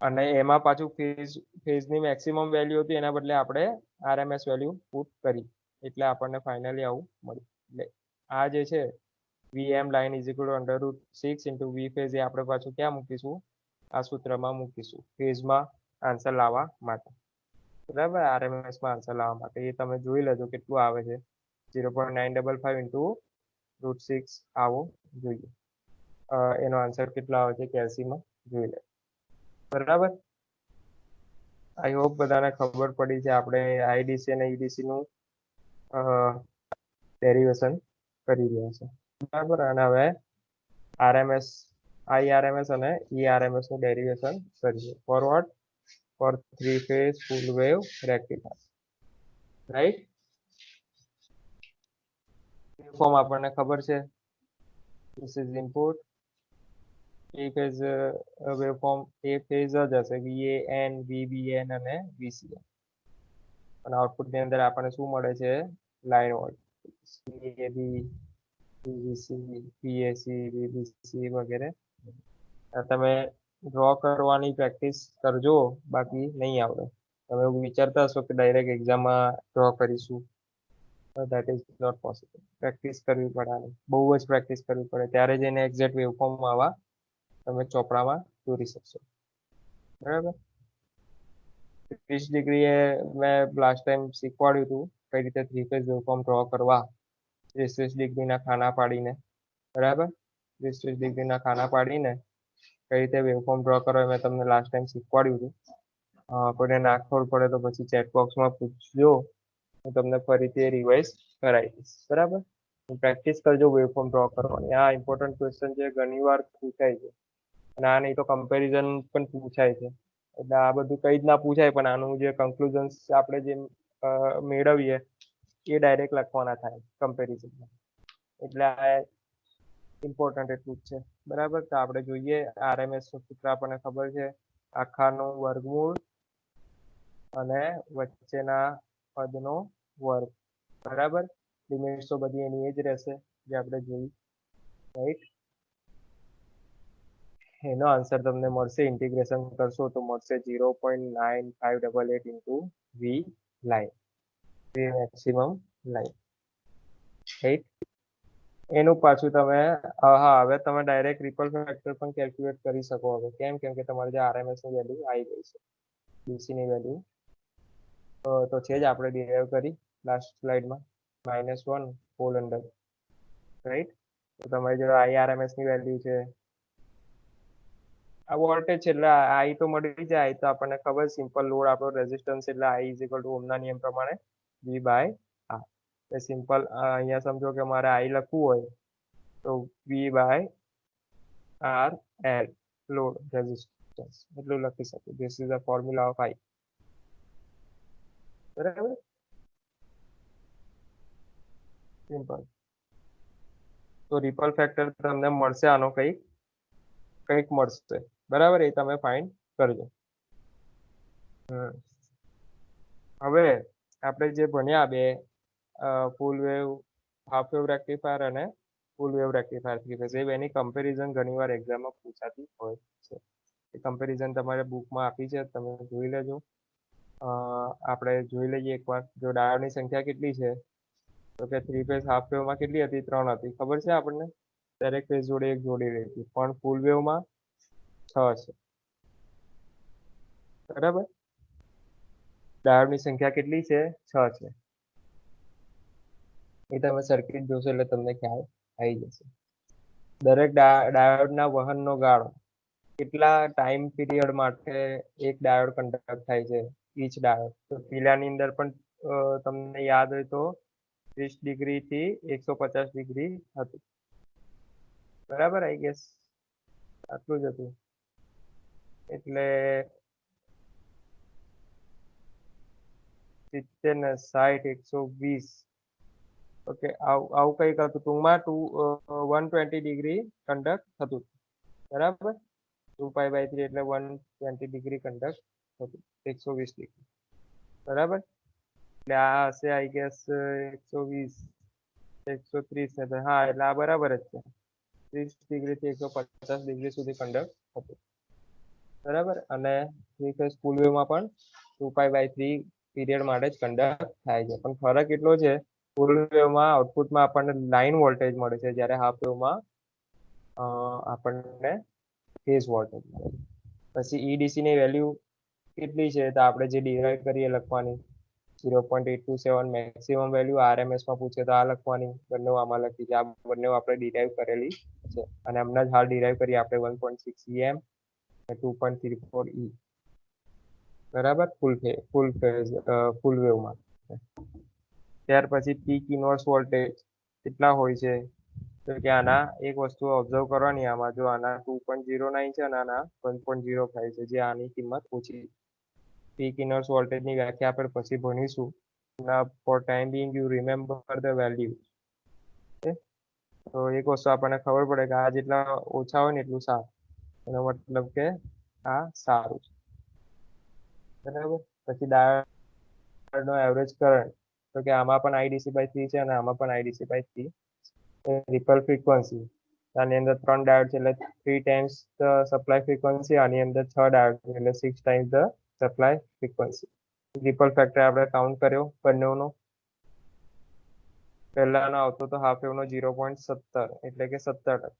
અને એમાં પાછું ફેઝની મેક્સિમમ વેલ્યુ હતી, એના બદલે આપણે આરએમએસ વેલ્યુ પુટ કરી, એટલે આપણને ફાઇનલી આવું મળ્યું. એટલે આ જે છે VM line is equal to √6 into V phase, એ આપણે પાછું ક્યાં મૂકીશું? આ સૂત્રમાં મૂકીશું, ફેઝમાં આન્સર લાવવા માટે, બરાબર. આરએમએસ માં આન્સર લાવવા માટે એ તમે જોઈ લેજો કેટલું આવે છે. 0.955 ઇન્ટુ √6 આવો જોઈએ. એનો આન્સર કેટલો આવે છે 81 માં જોઈ લે, બરાબર. આઈ હોપ બધાને ખબર પડી છે. આપણે આઈડીસી અને ઈડીસી નું ડેરિવેશન કરી રહ્યા છે, બરાબર. અને હવે આરએમએસ, આઈઆરએમએસ અને ઈઆરએમએસ નું ડેરિવેશન કરીએ. For what? For three phase full wave rectifier, right. Form આપણને ખબર છે, This is input. A phase waveform A phase જ હશે VAN, VBN અને VCN. અને આઉટપુટ ની અંદર આપણને શું મળે છે? Line voltage VAB, VBC, PAC, VBC વગેરે. તમે ડ્રો કરવાની પ્રેક્ટિસ કરજો, બાકી નહીં આવડે. તમે એવું વિચારતા હશો કે ડાયરેક્ટ એક્ઝામમાં ડ્રો કરીશું, that is not possible. Practice કરવી પડે આની, બહુ જ પ્રેક્ટિસ કરવી પડે, ત્યારે જઈને એક્ઝેક્ટ વેવફોર્મ આવા તમે ચોપડામાં દોરી શકશો. બરાબર. 30 ડિગ્રી મેં લાસ્ટ ટાઈમ શીખવાડ્યું હતું કઈ રીતે 3 ફેઝ વેવફોર્મ ડ્રો કરવા, 30 ડિગ્રીના ખાના પાડીને. બરાબર. 30 ડિગ્રીના ખાના પાડીને કઈ રીતે વેવફોર્મ ડ્રો કરવા મેં તમને લાસ્ટ ટાઈમ શીખવાડ્યું હતું. કોઈને ના ખબર પડે તો પછી ચેટ બોક્સમાં પૂછજો, હું તમને ફરીથી રિવાઇઝ કરાવી દઈશ. બરાબર. પ્રેક્ટિસ કરજો વેવફોર્મ ડ્રો કરવાની. આ ઇમ્પોર્ટન્ટ ક્વેશ્ચન છે, ઘણી વાર પૂછાય છે. અને આ નહીં તો કમ્પેરિઝન પણ પૂછાય છે. એટલે આ બધું કઈ જ ના પૂછાય, પણ આનું જે કન્ક્લુઝન આપણે જે મેળવીએ એ ડાયરેક્ટ લખવાના થાય કમ્પેરિઝનમાં. એટલે આ ઇમ્પોર્ટન્ટ એટલું જ છે. બરાબર. તો આપણે જોઈએ RMS નું સૂત્ર આપણને ખબર છે, આખાનું વર્ગમૂળ અને વચ્ચેના પદનો વર્ગ. બરાબર. લિમિટ્સ તો બધી એની એ જ રહેશે જે આપણે જોઈ, રાઈટ. એનો આન્સર તમને મળશે, ઇન્ટિગ્રેશન કરશો તો મળશે 0.9588 ઇન્ટુ વી લાઈન, વી મેક્સિમમ લાઈન, રાઈટ. એનું પાછું તમે હવે તમે ડાયરેક્ટ રિપલ ફેક્ટર પણ કેલ્ક્યુલેટ કરી શકો. હવે કેમ કે તમારે જે RMS ની વેલ્યુ આવી ગઈ છે, BC ની વેલ્યુ તો છે જ, આપણે ડિરાઈવ કરી લાસ્ટ સ્લાઇડમાં, -1 હોલ અંડર, રાઈટ. તો તમારી જોડે IRMS ની વેલ્યુ છે, આ વોલ્ટેજ છે એટલે I તો મળી જાય. તો આપણને ખબર, સિમ્પલ લોડ આપણો રેઝિસ્ટન્સ એટલે I ઇઝ ઇક્વલ ટુ ઓહમના નિયમ પ્રમાણે V/R. એ સિમ્પલ અહીંયા સમજો કે મારે I લખવું હોય તો V/R L, લોડ રેઝિસ્ટન્સ, એટલું લખી શકું. This is the formula of I. બરાબર. સિમ્પલ. તો રિપલ ફેક્ટર તમને મળશે આનો કંઈક મળશે. બરાબર. એ તમે ફાઇન્ડ કરજો. હવે આપણે જે ભણ્યા બે, full wave, half wave rectifier અને ફૂલ વેવ રેક્ટિફાયર 3 ફેઝ, એ બેની કમ્પેરિઝન ઘણીવાર એક્ઝામમાં પૂછાતી હોય છે. એ કમ્પેરિઝન તમારે બુકમાં આપી છે, તમે જોઈ લેજો. આપણે જોઈ લઈએ એકવાર. જો ડાયોડની સંખ્યા કેટલી છે, તો કે 3 ફેઝ હાફ વેવમાં કેટલી હતી? 3 હતી. ખબર છે આપણને, દરેક ફેઝ જોડે એક જોડી રહી હતી. પણ ફૂલ વેવમાં 6 છે. બરાબર. ડાયોડની સંખ્યા કેટલી છે? 6 છે. એ તમે સર્કિટ જોશો એટલે તમને ખ્યાલ આવી જશે. દરેક ડાયોડના વહનનો ગાળો, કેટલા ટાઈમ પીરિયડ માટે એક ડાયોડ કન્ડક્ટ થાય છે, ઈચ ડાયોડ. તો પીલાની અંદર પણ તમને યાદ હોય તો 30 ડિગ્રી થી 150 ડિગ્રી હતું. બરાબર. આઈ ગેસ આટલું જ હતું. એટલે 70 ને 60, 120. ઓકે, આવું કંઈક હતું. ટૂંકમાં 120 ડિગ્રી કન્ડક્ટ થતું. બરાબર. 2π/3 એટલે 120 ડિગ્રી કન્ડક્ટ થતું, 120 ડિગ્રી. બરાબર. એટલે આ હશે આઈ ગેસ 120, 130 ને, હા, એટલે આ બરાબર જ છે. 30 ડિગ્રી થી 150 ડિગ્રી સુધી કન્ડક્ટ થતું. બરાબર. અને 3 ફેઝ ફૂલ વેવમાં પણ 2π/3 પીરિયડ માટે જ કન્ડક્ટ થાય છે. પણ ફરક એટલો છે, ફૂલ વેવમાં આઉટપુટમાં આપણને લાઈન વોલ્ટેજ મળે છે, જ્યારે હાફ વેવમાં આપણને ફેઝ વોલ્ટેજ મળે છે. પછી EDC ની વેલ્યુ કેટલી છે, તો આપણે જે ડિરાઈવ કરીએ લખવાની, 0.827 મેક્સિમમ વેલ્યુ. RMS માં પૂછે તો આ લખવાની, બંને આમાં લખી છે. આ બંને આપણે ડિરાઈવ કરેલી છે, અને હમણાં જ હાલ ડિરાઈવ કરી આપણે 1.6 EM અને 2.34 E. બરાબર. ફૂલ વેવમાં. ત્યાર પછી પીક ઇનવર્સ વોલ્ટેજ કેટલા હોય છે, તો કે આના એક વસ્તુ ઓબ્ઝર્વ કરવાની, આમાં જો આના 2.09 છે અને આના 1.05 છે, જે આની કિંમત ઓછી. પીક ઇનવર્સ વોલ્ટેજની વ્યાખ્યા આપણે પછી ભણીશું. For time being you remember the value. તો એક વસ્તુ આપણને ખબર પડે કે આ જેટલા ઓછા હોય ને એટલું સારું. એનો મતલબ કે આ સારું છે. બરાબર. પછી ડાયોડ નો એવરેજ કરંટ, તો કે આમાં પણ IDC/3 છે અને આમાં પણ IDC/3. રિપલ ફ્રીક્વન્સી, આની અંદર 3 ડાયોડ છે એટલે 3 times ધ સપ્લાય ફ્રીક્વન્સી, આની અંદર 6 ડાયોડ છે એટલે 6 times the supply frequency. Ripple factor આપણે કાઉન્ટ કર્યો બંનેનો. પહેલાનો આવતો તો હાફ વેવ નો 0.17 એટલે કે 17%.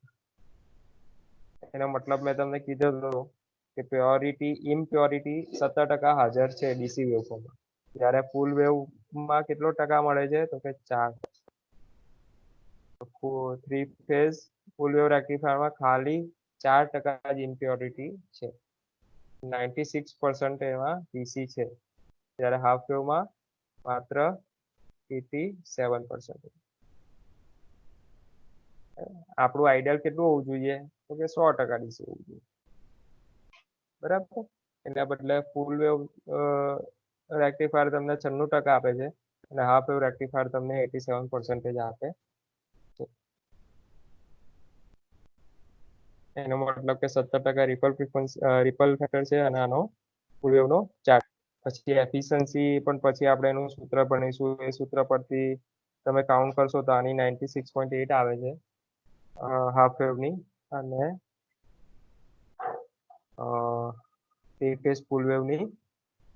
એનો મતલબ મેં તમને કીધું હતું કે ઇમ્પ્યોરિટી 17% હાજર છે ડીસી વેવફોર્મમાં. જ્યારે ફૂલ વેવમાં કેટલો ટકા મળે છે તો કે 4%. 3 ફેઝ ફૂલ વેવ રેક્ટિફાયરમાં ખાલી 4% જ ઇમ્પ્યોરિટી છે. 96% એમાં ડીસી છે, જ્યારે હાફ વેવમાં માત્ર 87%. આપણું આઈડિયલ કેટલું હોવું જોઈએ તો કે 100% ડીસી હોવું જોઈએ. બરાબર. એના બદલે ફૂલ વેવ રેક્ટિફાયર તમને 96% આપે છે અને હાફ વેવ રેક્ટિફાયર તમને 87% આપે છે. એનો મતલબ કે 17% રિપલ ફેક્ટર છે અને આનો ફૂલ વેવનો 4%. પછી એફિશિયન્સી પણ પછી આપણે એનું સૂત્ર ભણીશું. એ સૂત્ર પરથી તમે કાઉન્ટ કરશો તો આની 96.8 આવે છે હાફ વેવની, અને 3 ફેઝ ફૂલ વેવની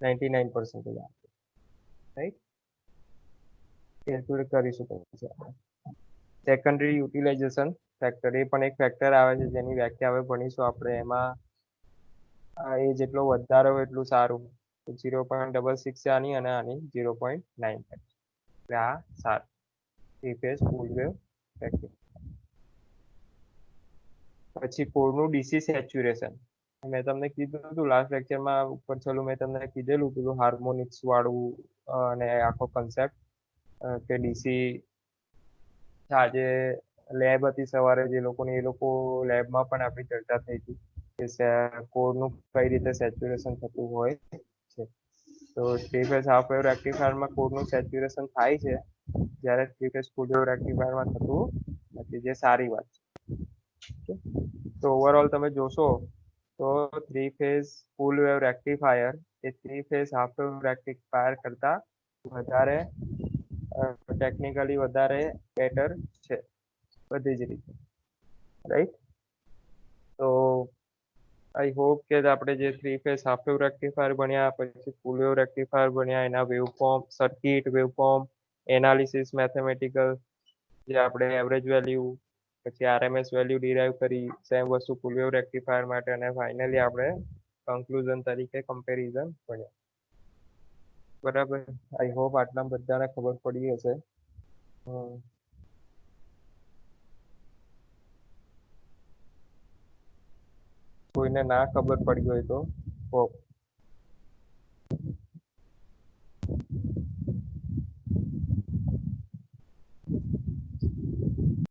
99% આવે. રાઈટ. કેલ્ક્યુલેટ કરીશું પછી આપણે. સેકન્ડરી યુટિલાઇઝેશન ફેક્ટર, એ પણ એક ફેક્ટર આવે છે જેની વ્યાખ્યા હવે ભણીશું આપણે. એમાં એ જેટલો વધારે હોય એટલું સારું. 0.66 છે આની, અને આની 0.95. એટલે આ સારું 3 ફેઝ ફૂલ વેવ ફેક્ટર. પછી કોરનું ડીસી સેચ્યુરેશન, મેં તમને કીધું હતું લાસ્ટ લેક્ચરમાં ઉપર છેલ્લું મેં તમને કીધેલું પેલું હાર્મોનિક્સ વાળું અને આખો કન્સેપ્ટ કે ડીસી. આજે લેબ હતી સવારે જે લોકોની, એ લોકો લેબમાં પણ આપણી ચર્ચા થઈ હતી કે કોરનું કઈ રીતે સેચ્યુરેશન થતું હોય છે. તો 3 ફેઝ હાફ વેવ રેક્ટિફાયરમાં કોરનું સેચ્યુરેશન થાય છે, જ્યારે 3 ફેઝ ફૂલ વેવ રેક્ટિફાયરમાં થતું નથી, જે સારી વાત છે. તો ઓવરઓલ તમે જોશો તો 3 ફેઝ ફૂલ વેવ રેક્ટિફાયર એ 3 ફેઝ હાફ વેવ રેક્ટિફાયર કરતા વધારે ટેકનિકલી વધારે બેટર છે બધી જ રીતે. રાઈટ. તો આઈ હોપ કે આપણે જે 3 ફેઝ હાફ વેવ રેક્ટિફાયર ભણ્યા, પછી ફૂલ વેવ રેક્ટિફાયર ભણ્યા, એના waveform, circuit waveform analysis, mathematical, જે આપણે એવરેજ વેલ્યુ, પછી આરએમએસ વેલ્યુ ડિરાઈવ કરી, સેમ વસ્તુ ફૂલ વેવ રેક્ટિફાયર માટે, અને ફાઇનલી આપણે કન્ક્લુઝન તરીકે કમ્પેરિઝન ભણ્યા. બરાબર. આઈ હોપ આટલા બધાને ખબર પડી હશે. કોઈને ના ખબર પડી હોય તો